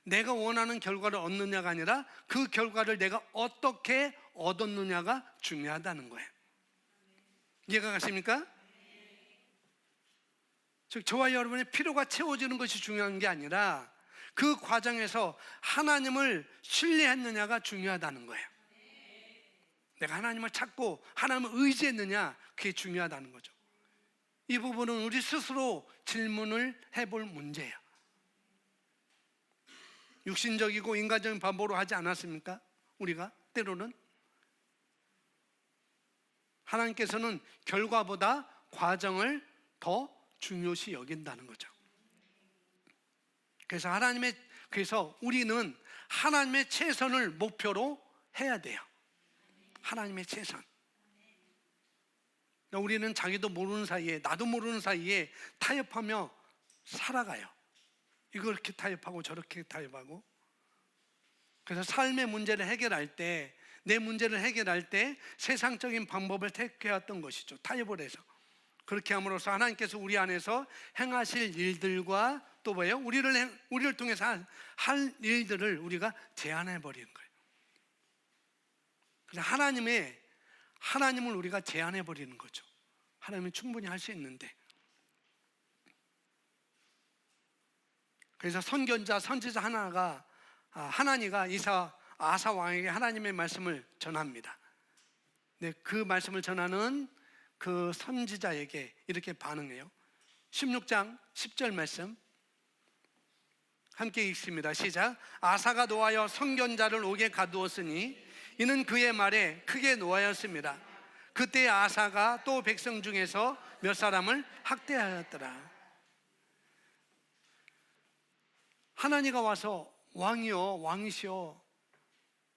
내가 원하는 결과를 얻느냐가 아니라 그 결과를 내가 어떻게 얻었느냐가 중요하다는 거예요. 이해가 가십니까? 즉 저와 여러분의 필요가 채워지는 것이 중요한 게 아니라 그 과정에서 하나님을 신뢰했느냐가 중요하다는 거예요. 내가 하나님을 찾고 하나님을 의지했느냐, 그게 중요하다는 거죠. 이 부분은 우리 스스로 질문을 해볼 문제예요. 육신적이고 인간적인 방법으로 하지 않았습니까? 우리가 때로는. 하나님께서는 결과보다 과정을 더 중요시 여긴다는 거죠. 그래서 우리는 하나님의 최선을 목표로 해야 돼요. 하나님의 최선. 우리는 자기도 모르는 사이에, 나도 모르는 사이에 타협하며 살아가요. 이렇게 타협하고 저렇게 타협하고. 그래서 삶의 문제를 해결할 때, 내 문제를 해결할 때 세상적인 방법을 택해왔던 것이죠. 타협을 해서. 그렇게 함으로써 하나님께서 우리 안에서 행하실 일들과 또 뭐예요? 우리를 통해서 할 일들을 우리가 제한해 버리는 거예요. 그래서 하나님을 우리가 제한해 버리는 거죠. 하나님은 충분히 할 수 있는데. 그래서 선견자, 선지자 하나니가 아사 왕에게 하나님의 말씀을 전합니다. 네, 그 말씀을 전하는 그 선지자에게 이렇게 반응해요. 16장 10절 말씀 함께 읽습니다. 시작. 아사가 노하여 선견자를 옥에 가두었으니 이는 그의 말에 크게 노하였습니다. 그때 아사가 또 백성 중에서 몇 사람을 학대하였더라. 하나님가 와서 왕이시여,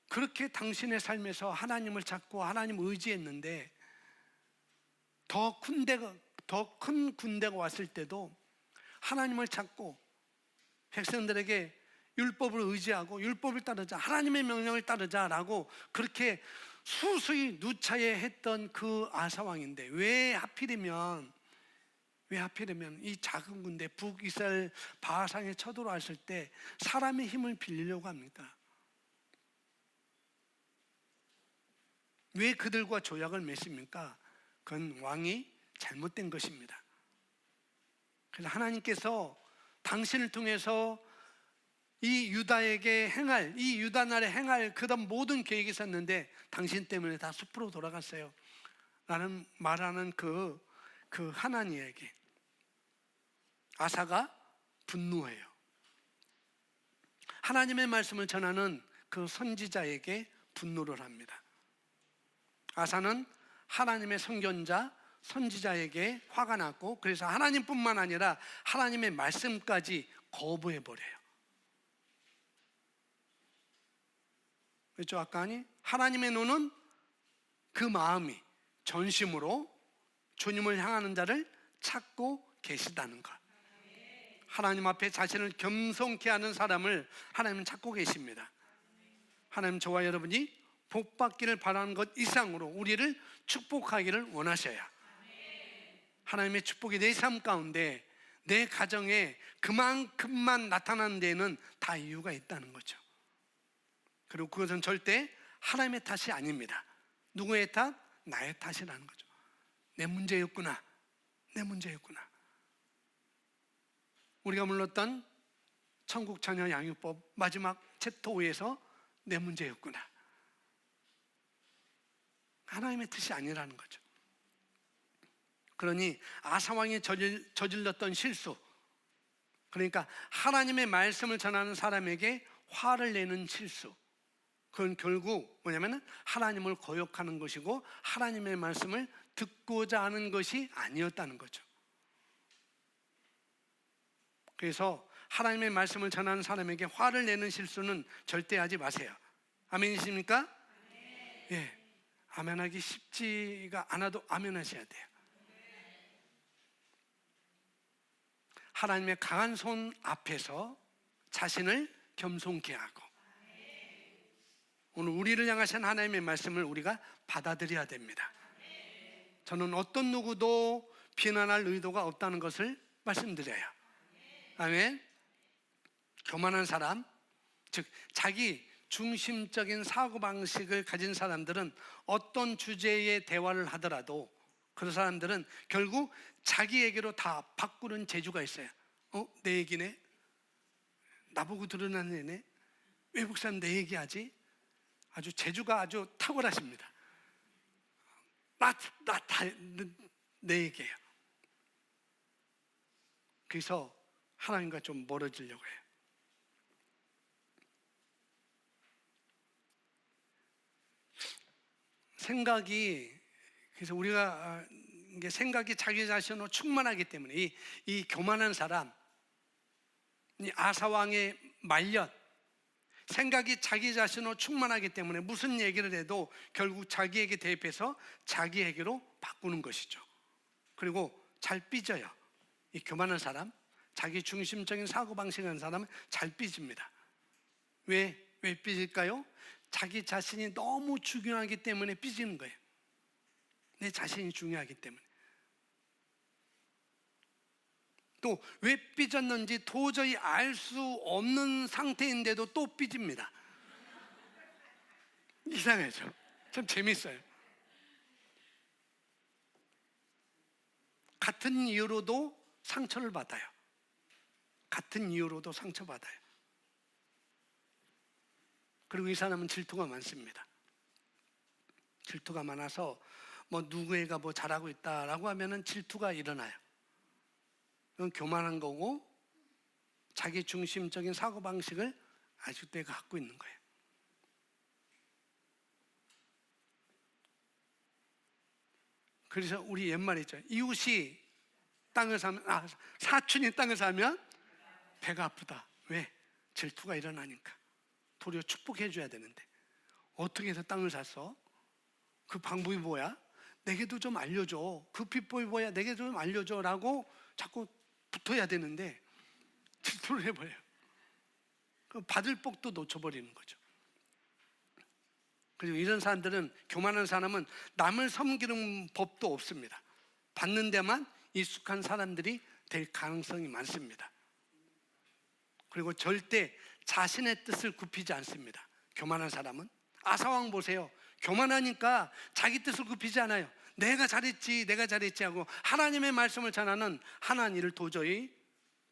그렇게 당신의 삶에서 하나님을 찾고 하나님 의지했는데 더 큰 군대가 왔을 때도 하나님을 찾고 백성들에게 율법을 의지하고 율법을 따르자, 하나님의 명령을 따르자라고 그렇게 수수히 누차에 했던 그 아사왕인데 왜 하필이면 이 작은 군대 북이스라엘 바하상에 쳐들어왔을 때 사람의 힘을 빌리려고 합니까? 왜 그들과 조약을 맺습니까? 그건 왕이 잘못된 것입니다. 그래서 하나님께서 당신을 통해서 이 유다 나라에 행할 그런 모든 계획이 있었는데 당신 때문에 다 숲으로 돌아갔어요 라는 말하는 그 하나님에게 아사가 분노해요. 하나님의 말씀을 전하는 그 선지자에게 분노를 합니다. 아사는 하나님의 선견자, 선지자에게 화가 났고, 그래서 하나님뿐만 아니라 하나님의 말씀까지 거부해 버려요. 그렇죠? 아까 하니 하나님의 눈은 그 마음이 전심으로 주님을 향하는 자를 찾고 계시다는 것. 하나님 앞에 자신을 겸손케 하는 사람을 하나님은 찾고 계십니다. 하나님 저와 여러분이 복받기를 바라는 것 이상으로 우리를 축복하기를 원하셔요. 하나님의 축복이 내 삶 가운데 내 가정에 그만큼만 나타나는 데에는 다 이유가 있다는 거죠. 그리고 그것은 절대 하나님의 탓이 아닙니다. 누구의 탓? 나의 탓이라는 거죠. 내 문제였구나. 내 문제였구나. 우리가 불렀던 천국 자녀 양육법 마지막 챕터 5에서 내 문제였구나. 하나님의 뜻이 아니라는 거죠. 그러니 아사왕이 저질렀던 실수, 그러니까 하나님의 말씀을 전하는 사람에게 화를 내는 실수, 그건 결국 뭐냐면 하나님을 거역하는 것이고 하나님의 말씀을 듣고자 하는 것이 아니었다는 거죠. 그래서 하나님의 말씀을 전하는 사람에게 화를 내는 실수는 절대 하지 마세요. 아멘이십니까? 예, 아멘하기 쉽지가 않아도 아멘하셔야 돼요. 하나님의 강한 손 앞에서 자신을 겸손케 하고, 오늘 우리를 향하신 하나님의 말씀을 우리가 받아들여야 됩니다. 저는 어떤 누구도 비난할 의도가 없다는 것을 말씀드려요. 아멘. 교만한 사람, 즉 자기 중심적인 사고방식을 가진 사람들은 어떤 주제의 대화를 하더라도 그런 사람들은 결국 자기에게로 다 바꾸는 재주가 있어요. 내 얘기네? 나보고 드러나는 애네? 외국 사람 내 얘기하지? 아주 재주가 아주 탁월하십니다. 내 얘기예요. 그래서 하나님과 좀 멀어지려고 해요. 그래서 우리가 생각이 자기 자신으로 충만하기 때문에 이 교만한 사람, 이 아사왕의 말년, 생각이 자기 자신으로 충만하기 때문에 무슨 얘기를 해도 결국 자기에게 대입해서 자기에게로 바꾸는 것이죠. 그리고 잘 삐져요. 이 교만한 사람, 자기 중심적인 사고방식을 하는 사람은 잘 삐집니다. 왜 삐질까요? 자기 자신이 너무 중요하기 때문에 삐지는 거예요. 내 자신이 중요하기 때문에. 또 왜 삐졌는지 도저히 알 수 없는 상태인데도 또 삐집니다. 이상하죠? 참 재밌어요. 같은 이유로도 상처를 받아요. 같은 이유로도 상처받아요. 그리고 이 사람은 질투가 많습니다. 질투가 많아서 누구애가 잘하고 있다라고 하면은 질투가 일어나요. 그건 교만한 거고 자기 중심적인 사고방식을 아직도 갖고 있는 거예요. 그래서 우리 옛말에 있죠. 이웃이 땅을 사면, 사촌이 땅을 사면 배가 아프다. 왜? 질투가 일어나니까. 도리어 축복해 줘야 되는데 어떻게 해서 땅을 샀어? 그 방법이 뭐야? 내게도 좀 알려줘. 그 비법이 뭐야? 내게도 좀 알려줘 라고 자꾸 붙어야 되는데 질투를 해버려요. 받을 복도 놓쳐버리는 거죠. 그리고 이런 사람들은, 교만한 사람은 남을 섬기는 법도 없습니다. 받는 데만 익숙한 사람들이 될 가능성이 많습니다. 그리고 절대 자신의 뜻을 굽히지 않습니다. 교만한 사람은. 아사왕 보세요. 교만하니까 자기 뜻을 굽히지 않아요. 내가 잘했지 하고 하나님의 말씀을 전하는 하나님을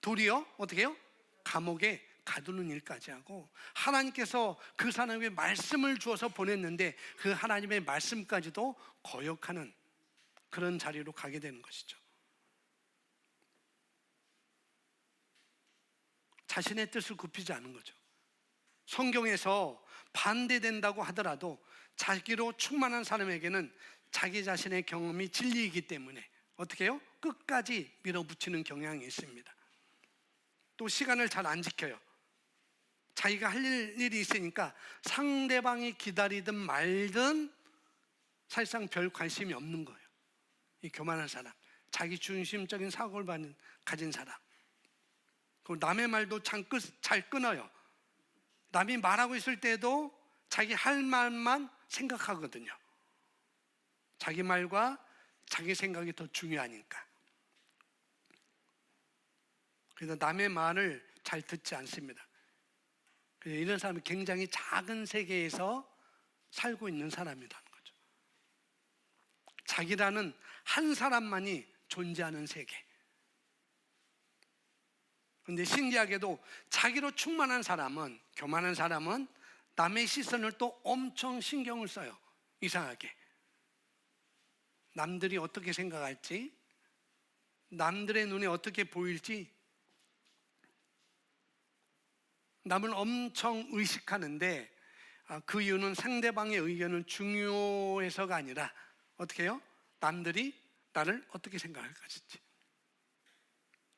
도리어 어떻게 해요? 감옥에 가두는 일까지 하고, 하나님께서 그 사람에게 말씀을 주어서 보냈는데 그 하나님의 말씀까지도 거역하는 그런 자리로 가게 되는 것이죠. 자신의 뜻을 굽히지 않은 거죠. 성경에서 반대된다고 하더라도 자기로 충만한 사람에게는 자기 자신의 경험이 진리이기 때문에 어떻게 해요? 끝까지 밀어붙이는 경향이 있습니다. 또 시간을 잘 안 지켜요. 자기가 할 일이 있으니까 상대방이 기다리든 말든 사실상 별 관심이 없는 거예요. 이 교만한 사람, 자기 중심적인 사고를 가진 사람. 그리고 남의 말도 잘 끊어요. 남이 말하고 있을 때도 자기 할 말만 생각하거든요. 자기 말과 자기 생각이 더 중요하니까. 그래서 남의 말을 잘 듣지 않습니다. 그래서 이런 사람은 굉장히 작은 세계에서 살고 있는 사람이라는 거죠. 자기라는 한 사람만이 존재하는 세계. 그런데 신기하게도 자기로 충만한 사람은, 교만한 사람은 남의 시선을 또 엄청 신경을 써요. 이상하게. 남들이 어떻게 생각할지, 남들의 눈에 어떻게 보일지 남을 엄청 의식하는데, 그 이유는 상대방의 의견을 중요해서가 아니라 어떻게 해요? 남들이 나를 어떻게 생각할 것인지,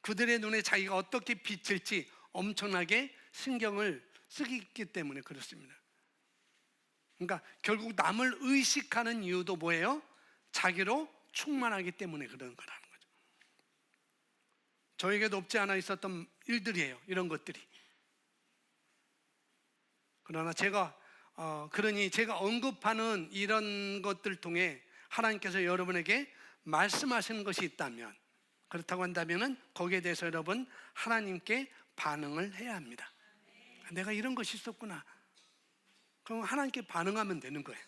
그들의 눈에 자기가 어떻게 비칠지 엄청나게 신경을 쓰기 때문에 그렇습니다. 그러니까 결국 남을 의식하는 이유도 뭐예요? 자기로 충만하기 때문에 그런 거라는 거죠. 저에게도 없지 않아 있었던 일들이에요, 이런 것들이. 그러나 그러니 제가 언급하는 이런 것들 통해 하나님께서 여러분에게 말씀하시는 것이 있다면, 그렇다고 한다면 거기에 대해서 여러분 하나님께 반응을 해야 합니다. 내가 이런 것이 있었구나. 그럼 하나님께 반응하면 되는 거예요.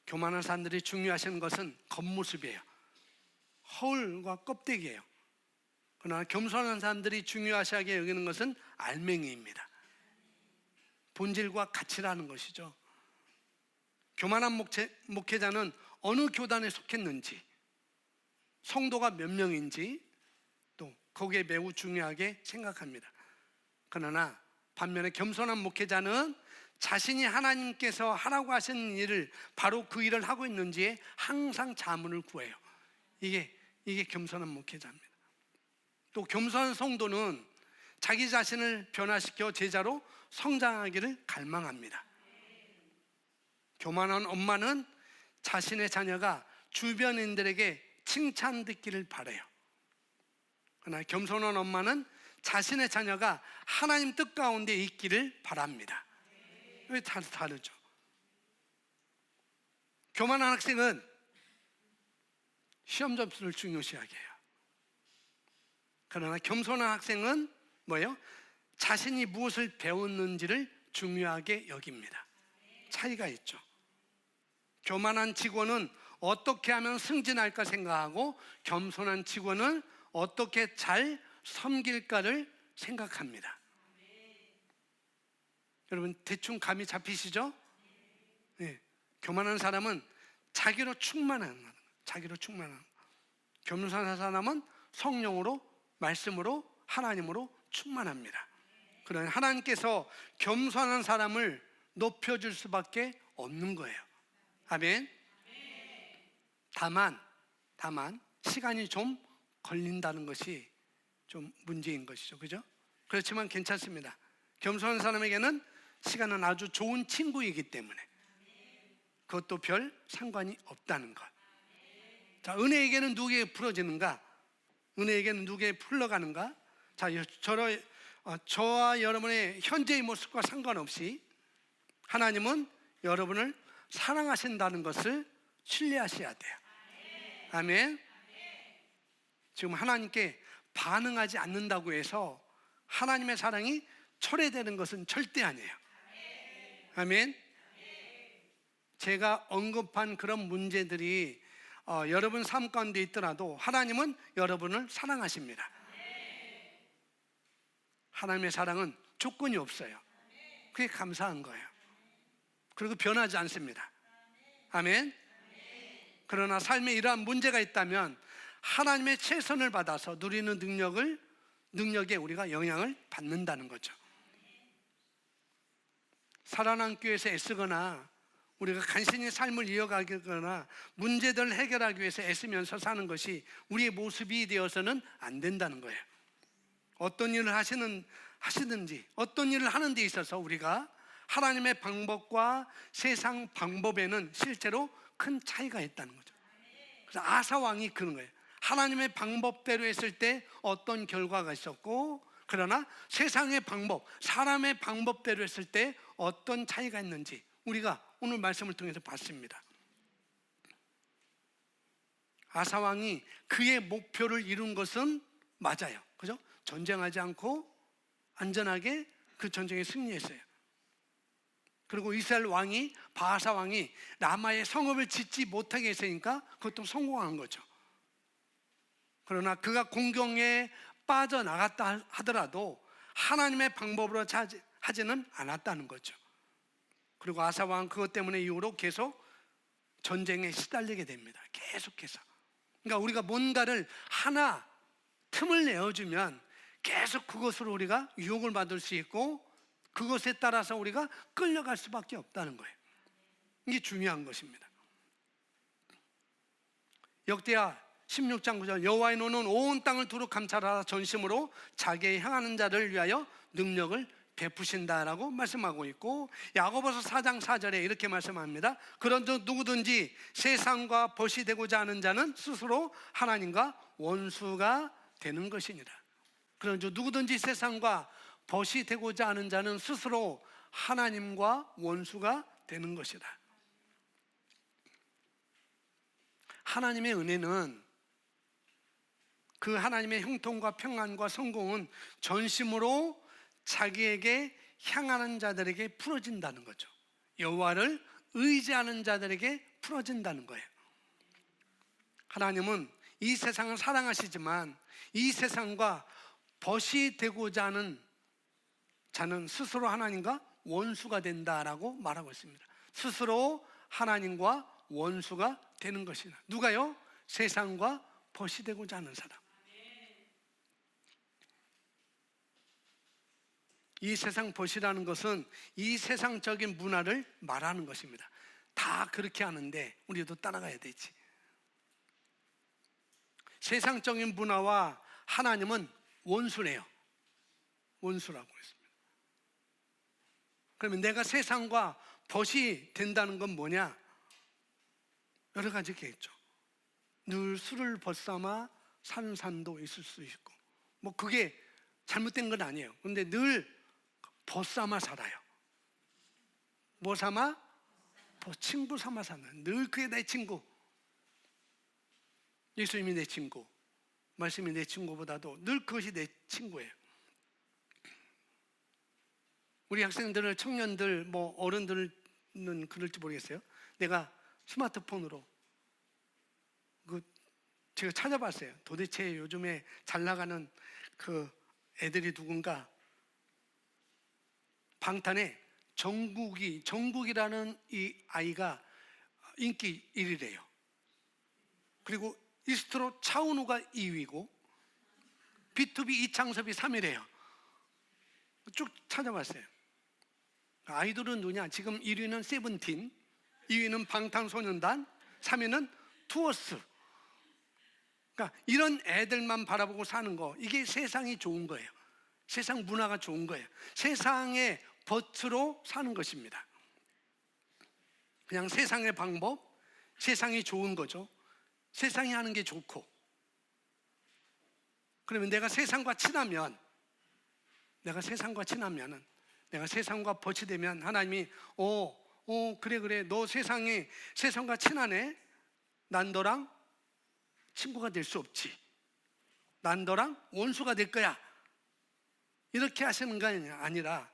교만한 사람들이 중요하신 것은 겉모습이에요. 허울과 껍데기예요. 그러나 겸손한 사람들이 중요하시하게 여기는 것은 알맹이입니다. 본질과 가치라는 것이죠. 교만한 목회자는 어느 교단에 속했는지, 성도가 몇 명인지 또 거기에 매우 중요하게 생각합니다. 그러나 반면에 겸손한 목회자는 자신이 하나님께서 하라고 하신 일을 바로 그 일을 하고 있는지에 항상 자문을 구해요. 이게 겸손한 목회자입니다. 또 겸손한 성도는 자기 자신을 변화시켜 제자로 성장하기를 갈망합니다. 교만한 엄마는 자신의 자녀가 주변인들에게 칭찬 듣기를 바라요. 그러나 겸손한 엄마는 자신의 자녀가 하나님 뜻 가운데 있기를 바랍니다. 왜 다르죠? 교만한 학생은 시험 점수를 중요시하게 해요. 그러나 겸손한 학생은 뭐예요? 자신이 무엇을 배웠는지를 중요하게 여깁니다. 차이가 있죠. 교만한 직원은 어떻게 하면 승진할까 생각하고, 겸손한 직원은 어떻게 잘 섬길까를 생각합니다. 여러분 대충 감이 잡히시죠? 네. 교만한 사람은 자기로 충만한 겸손한 사람은 성령으로, 말씀으로, 하나님으로 충만합니다. 그러나 하나님께서 겸손한 사람을 높여줄 수밖에 없는 거예요. 아멘. 다만 시간이 좀 걸린다는 것이 좀 문제인 것이죠. 그죠? 그렇지만 괜찮습니다. 겸손한 사람에게는 시간은 아주 좋은 친구이기 때문에 그것도 별 상관이 없다는 것. 자, 은혜에게는 누구에게 풀어지는가? 은혜에게는 누구에게 풀러가는가? 자, 저와 여러분의 현재의 모습과 상관없이 하나님은 여러분을 사랑하신다는 것을 신뢰하셔야 돼요. 아멘. 지금 하나님께 반응하지 않는다고 해서 하나님의 사랑이 철회되는 것은 절대 아니에요. 아멘. 제가 언급한 그런 문제들이 여러분 삶 가운데 있더라도 하나님은 여러분을 사랑하십니다. 하나님의 사랑은 조건이 없어요. 그게 감사한 거예요. 그리고 변하지 않습니다. 아멘. 그러나 삶에 이러한 문제가 있다면 하나님의 최선을 받아서 누리는 능력에 우리가 영향을 받는다는 거죠. 살아난 교회에서 애쓰거나 우리가 간신히 삶을 이어가거나 문제들을 해결하기 위해서 애쓰면서 사는 것이 우리의 모습이 되어서는 안 된다는 거예요. 어떤 일을 하시든지 어떤 일을 하는 데 있어서 우리가 하나님의 방법과 세상 방법에는 실제로 큰 차이가 있다는 거죠. 그래서 아사 왕이 그런 거예요. 하나님의 방법대로 했을 때 어떤 결과가 있었고, 그러나 세상의 방법, 사람의 방법대로 했을 때 어떤 차이가 있는지 우리가 오늘 말씀을 통해서 봤습니다. 아사 왕이 그의 목표를 이룬 것은 맞아요. 그죠? 전쟁하지 않고 안전하게 그 전쟁에 승리했어요. 그리고 이스라엘 왕이, 바하사 왕이 라마의 성읍을 짓지 못하게 했으니까 그것도 성공한 거죠. 그러나 그가 공경에 빠져나갔다 하더라도 하나님의 방법으로 하지는 않았다는 거죠. 그리고 아사 왕은 그것 때문에 이후로 계속 전쟁에 시달리게 됩니다. 계속해서. 그러니까 우리가 뭔가를 하나 틈을 내어주면 계속 그것으로 우리가 유혹을 받을 수 있고, 그것에 따라서 우리가 끌려갈 수밖에 없다는 거예요. 이게 중요한 것입니다. 역대하 16장 9절, 여호와의 노는 온 땅을 두루 감찰하라, 전심으로 자기의 향하는 자를 위하여 능력을 베푸신다라고 말씀하고 있고, 야고보서 4장 4절에 이렇게 말씀합니다. 그런 누구든지 세상과 벗이 되고자 하는 자는 스스로 하나님과 원수가 되는 것이니라. 그런 누구든지 세상과 벗이 되고자 하는 자는 스스로 하나님과 원수가 되는 것이다. 하나님의 은혜는, 그 하나님의 형통과 평안과 성공은 전심으로 자기에게 향하는 자들에게 풀어진다는 거죠. 여호와를 의지하는 자들에게 풀어진다는 거예요. 하나님은 이 세상을 사랑하시지만 이 세상과 벗이 되고자 하는 자는 스스로 하나님과 원수가 된다라고 말하고 있습니다. 스스로 하나님과 원수가 되는 것이다. 누가요? 세상과 벗이 되고자 하는 사람. 이 세상 벗이라는 것은 이 세상적인 문화를 말하는 것입니다. 다 그렇게 하는데 우리도 따라가야 되지. 세상적인 문화와 하나님은 원수래요. 원수라고 했습니다. 그러면 내가 세상과 벗이 된다는 건 뭐냐? 여러 가지겠죠. 늘 술을 벗삼아 사는 산도 있을 수 있고, 뭐 그게 잘못된 건 아니에요. 그런데 늘 벗삼아 살아요. 뭐 삼아? 친구 삼아 사는. 늘 그게 내 친구. 예수님이 내 친구, 말씀이 내 친구보다도 늘 그것이 내 친구예요. 우리 학생들, 청년들, 뭐 어른들은 그럴지 모르겠어요. 내가 스마트폰으로 제가 찾아봤어요. 도대체 요즘에 잘 나가는 그 애들이 누군가. 방탄의 정국이라는 이 아이가 인기 1위래요. 그리고 이스트로 차은우가 2위고 B2B 이창섭이 3위래요. 쭉 찾아봤어요. 아이돌은 누구냐? 지금 1위는 세븐틴, 2위는 방탄소년단, 3위는 투어스. 그러니까 이런 애들만 바라보고 사는 거, 이게 세상이 좋은 거예요. 세상 문화가 좋은 거예요. 세상의 벗으로 사는 것입니다. 그냥 세상의 방법, 세상이 좋은 거죠. 세상이 하는 게 좋고. 그러면 내가 세상과 친하면은, 내가 세상과 벗이 되면 하나님이 그래 너 세상과 친하네. 난 너랑 친구가 될 수 없지. 난 너랑 원수가 될 거야. 이렇게 하시는 게 아니라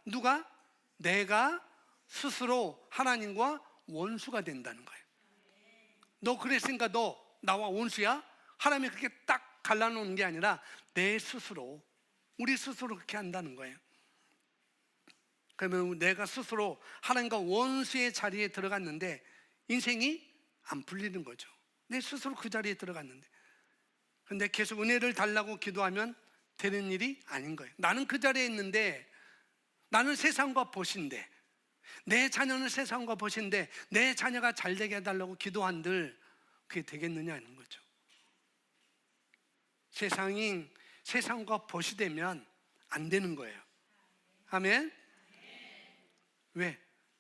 내가 스스로 하나님과 원수가 된다는 거예요. 너 그랬으니까 너 나와 원수야? 하나님이 그렇게 딱 갈라놓는 게 아니라 우리 스스로 그렇게 한다는 거예요. 그러면 내가 스스로 하나님과 원수의 자리에 들어갔는데 인생이 안 풀리는 거죠. 내 스스로 그 자리에 들어갔는데. 근데 계속 은혜를 달라고 기도하면 되는 일이 아닌 거예요. 나는 그 자리에 있는데, 나는 세상과 벗인데, 내 자녀는 세상과 벗인데 내 자녀가 잘 되게 해달라고 기도한들 그게 되겠느냐 하는 거죠. 세상이 세상과 벗이 되면 안 되는 거예요. 아멘? 왜?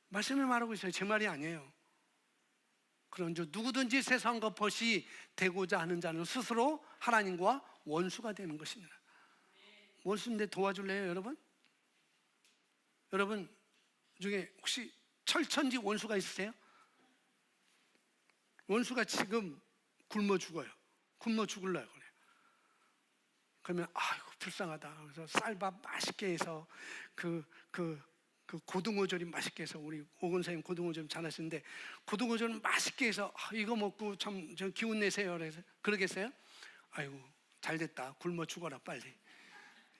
말씀을 말하고 있어요. 제 말이 아니에요. 그런즉 누구든지 세상과 벗이 되고자 하는 자는 스스로 하나님과 원수가 되는 것입니다. 원수인데 도와줄래요, 여러분? 여러분 중에 혹시 철천지 원수가 있으세요? 원수가 지금 굶어 죽어요. 굶어 죽을래요. 그러면 아이고 불쌍하다. 그래서 쌀밥 맛있게 해서 그 고등어조림 맛있게 해서, 우리 오건사님 고등어조림 잘하시는데 고등어조림 맛있게 해서 이거 먹고 참 저 기운 내세요. 그래서 그러겠어요? 아이고 잘됐다. 굶어 죽어라 빨리.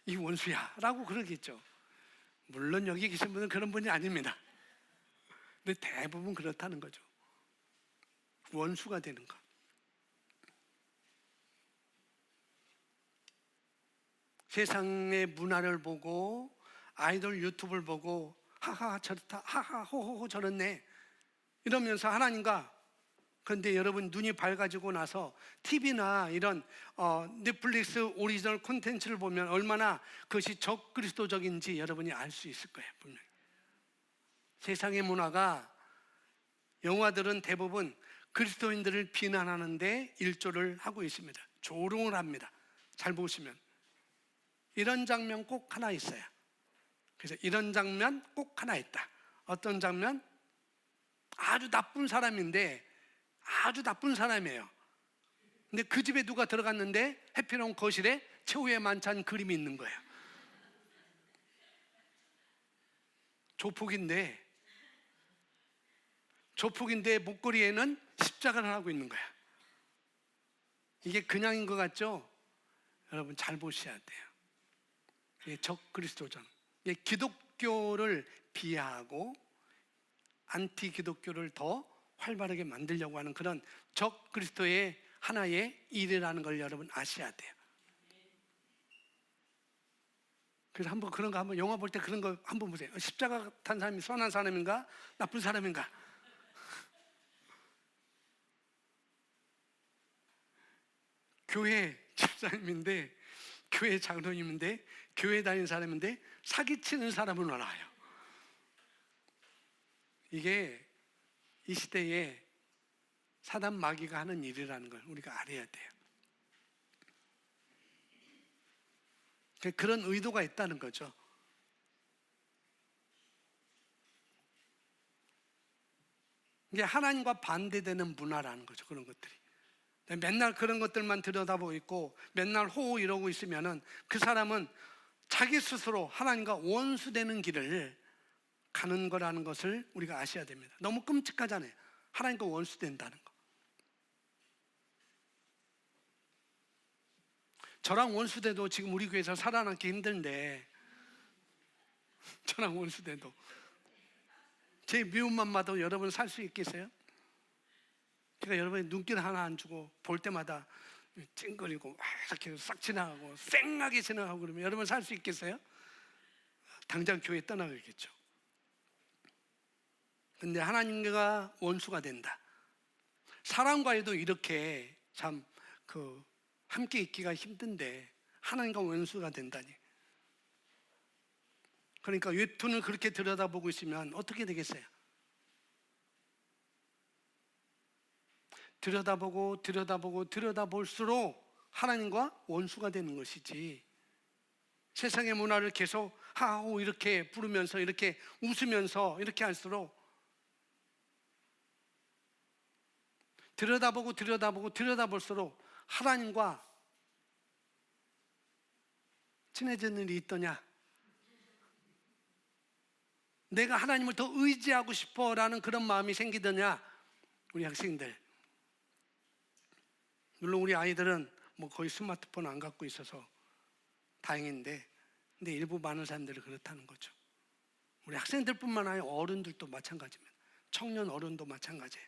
이 원수야 라고 그러겠죠. 물론 여기 계신 분은 그런 분이 아닙니다. 근데 대부분 그렇다는 거죠. 원수가 되는 거. 세상의 문화를 보고 아이돌 유튜브를 보고 하하 저렇다, 하하 호호호 저렇네 이러면서 하나님과, 그런데 여러분 눈이 밝아지고 나서 TV나 이런 넷플릭스 오리지널 콘텐츠를 보면 얼마나 그것이 적그리스도적인지 여러분이 알 수 있을 거예요. 분명히 세상의 문화가, 영화들은 대부분 그리스도인들을 비난하는데 일조를 하고 있습니다. 조롱을 합니다. 잘 보시면 이런 장면 꼭 하나 있어요. 그래서 이런 장면 꼭 하나 있다. 어떤 장면? 아주 나쁜 사람인데, 아주 나쁜 사람이에요. 근데 그 집에 누가 들어갔는데 해피로운 거실에 최후의 만찬 그림이 있는 거예요. 조폭인데 목걸이에는 십자가를 하고 있는 거야. 이게 그냥인 것 같죠? 여러분 잘 보셔야 돼요. 이게 적그리스도전. 이게 기독교를 비하하고 안티 기독교를 더 활발하게 만들려고 하는 그런 적그리스도의 하나의 일이라는 걸 여러분 아셔야 돼요. 그래서 한번 그런 거, 한번 영화 볼 때 그런 거 한번 보세요. 십자가 탄 사람이 선한 사람인가 나쁜 사람인가? 교회 집사님인데, 교회 장로님인데, 교회 다니는 사람인데 사기치는 사람은 알아요. 이게 이 시대에 사단 마귀가 하는 일이라는 걸 우리가 알아야 돼요. 그런 의도가 있다는 거죠. 이게 하나님과 반대되는 문화라는 거죠. 그런 것들이. 맨날 그런 것들만 들여다보고 있고 맨날 호호 이러고 있으면은 그 사람은 자기 스스로 하나님과 원수되는 길을 가는 거라는 것을 우리가 아셔야 됩니다. 너무 끔찍하잖아요. 하나님과 원수된다는 거. 저랑 원수돼도 지금 우리 교회에서 살아남기 힘든데, 저랑 원수돼도 제 미움만 봐도 여러분 살 수 있겠어요? 그러니까 여러분이 눈길 하나 안 주고 볼 때마다 찡거리고 이렇게 싹 지나가고 쌩하게 지나가고 그러면 여러분 살 수 있겠어요? 당장 교회 떠나가겠죠. 근데 하나님과 원수가 된다. 사람과도 이렇게 참 함께 있기가 힘든데 하나님과 원수가 된다니. 그러니까 웹툰을 그렇게 들여다보고 있으면 어떻게 되겠어요? 들여다볼수록 하나님과 원수가 되는 것이지, 세상의 문화를 계속 하하호 이렇게 부르면서 이렇게 웃으면서 이렇게 할수록 들여다볼수록 하나님과 친해지는 일이 있더냐? 내가 하나님을 더 의지하고 싶어라는 그런 마음이 생기더냐? 우리 학생들, 물론 우리 아이들은 거의 스마트폰 안 갖고 있어서 다행인데, 근데 일부 많은 사람들이 그렇다는 거죠. 우리 학생들뿐만 아니라 어른들도 마찬가지입니다. 청년 어른도 마찬가지예요.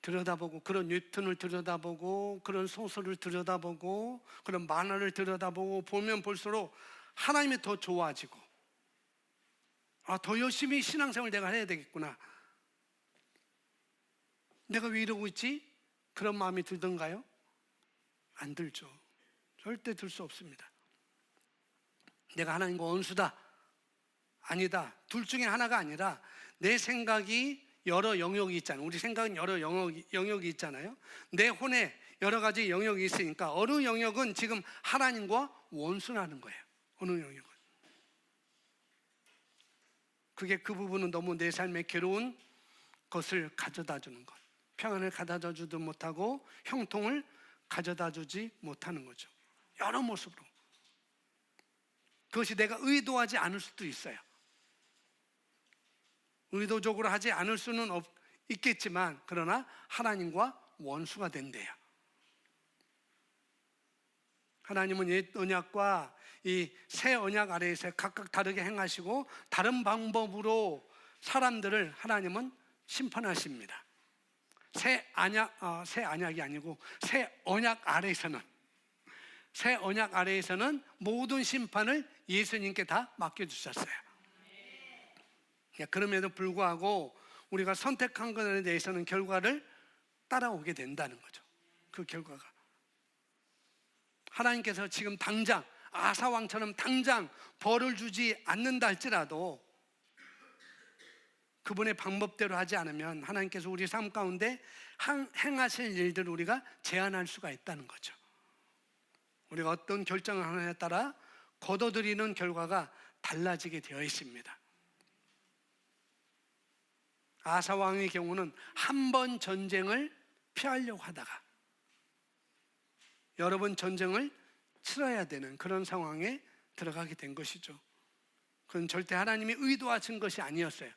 들여다보고, 그런 웹툰을 들여다보고, 그런 소설을 들여다보고, 그런 만화를 들여다보고 보면 볼수록 하나님이 더 좋아지고, 더 열심히 신앙생활 내가 해야 되겠구나. 내가 왜 이러고 있지? 그런 마음이 들던가요? 안 들죠. 절대 들 수 없습니다. 내가 하나님과 원수다, 아니다, 둘 중에 하나가 아니라 내 생각이 여러 영역이 있잖아요. 우리 생각은 여러 영역이 있잖아요. 내 혼에 여러 가지 영역이 있으니까 어느 영역은 지금 하나님과 원수라는 거예요. 어느 영역은. 그게 그 부분은 너무 내 삶에 괴로운 것을 가져다 주는 것, 평안을 가져다 주도 못하고 형통을 가져다 주지 못하는 거죠. 여러 모습으로. 그것이 내가 의도하지 않을 수도 있어요. 의도적으로 하지 않을 수는 있겠지만, 그러나 하나님과 원수가 된대요. 하나님은 옛 언약과 이 새 언약 아래에서 각각 다르게 행하시고 다른 방법으로 사람들을 하나님은 심판하십니다. 새 언약이 아니고 새 언약 아래에서는 모든 심판을 예수님께 다 맡겨주셨어요. 그럼에도 불구하고 우리가 선택한 것에 대해서는 결과를 따라오게 된다는 거죠. 그 결과가. 하나님께서 지금 당장 아사 왕처럼 당장 벌을 주지 않는다 할지라도 그분의 방법대로 하지 않으면 하나님께서 우리 삶 가운데 행하실 일들을 우리가 제한할 수가 있다는 거죠. 우리가 어떤 결정을 하느냐에 따라 거둬들이는 결과가 달라지게 되어 있습니다. 아사 왕의 경우는 한 번 전쟁을 피하려고 하다가 여러 번 전쟁을 치러야 되는 그런 상황에 들어가게 된 것이죠. 그건 절대 하나님이 의도하신 것이 아니었어요.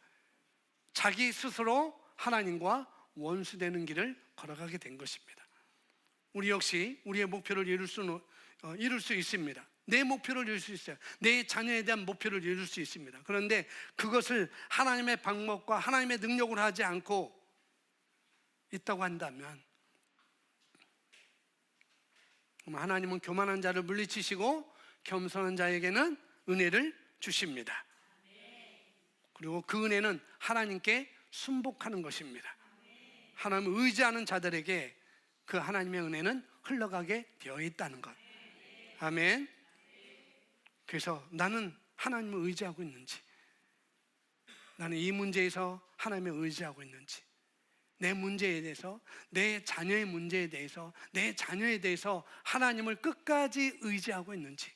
자기 스스로 하나님과 원수되는 길을 걸어가게 된 것입니다. 우리 역시 우리의 목표를 이룰 수 있습니다. 내 목표를 이룰 수 있어요. 내 자녀에 대한 목표를 이룰 수 있습니다. 그런데 그것을 하나님의 방법과 하나님의 능력으로 하지 않고 있다고 한다면, 하나님은 교만한 자를 물리치시고 겸손한 자에게는 은혜를 주십니다. 그리고 그 은혜는 하나님께 순복하는 것입니다. 하나님을 의지하는 자들에게 그 하나님의 은혜는 흘러가게 되어 있다는 것. 아멘. 그래서 나는 하나님을 의지하고 있는지, 나는 이 문제에서 하나님을 의지하고 있는지, 내 문제에 대해서, 내 자녀의 문제에 대해서, 내 자녀에 대해서 하나님을 끝까지 의지하고 있는지,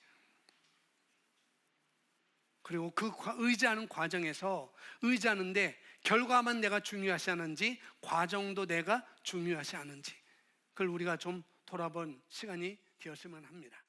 그리고 그 의지하는 과정에서 의지하는데 결과만 내가 중요하지 않은지, 과정도 내가 중요하지 않은지, 그걸 우리가 좀 돌아본 시간이 되었으면 합니다.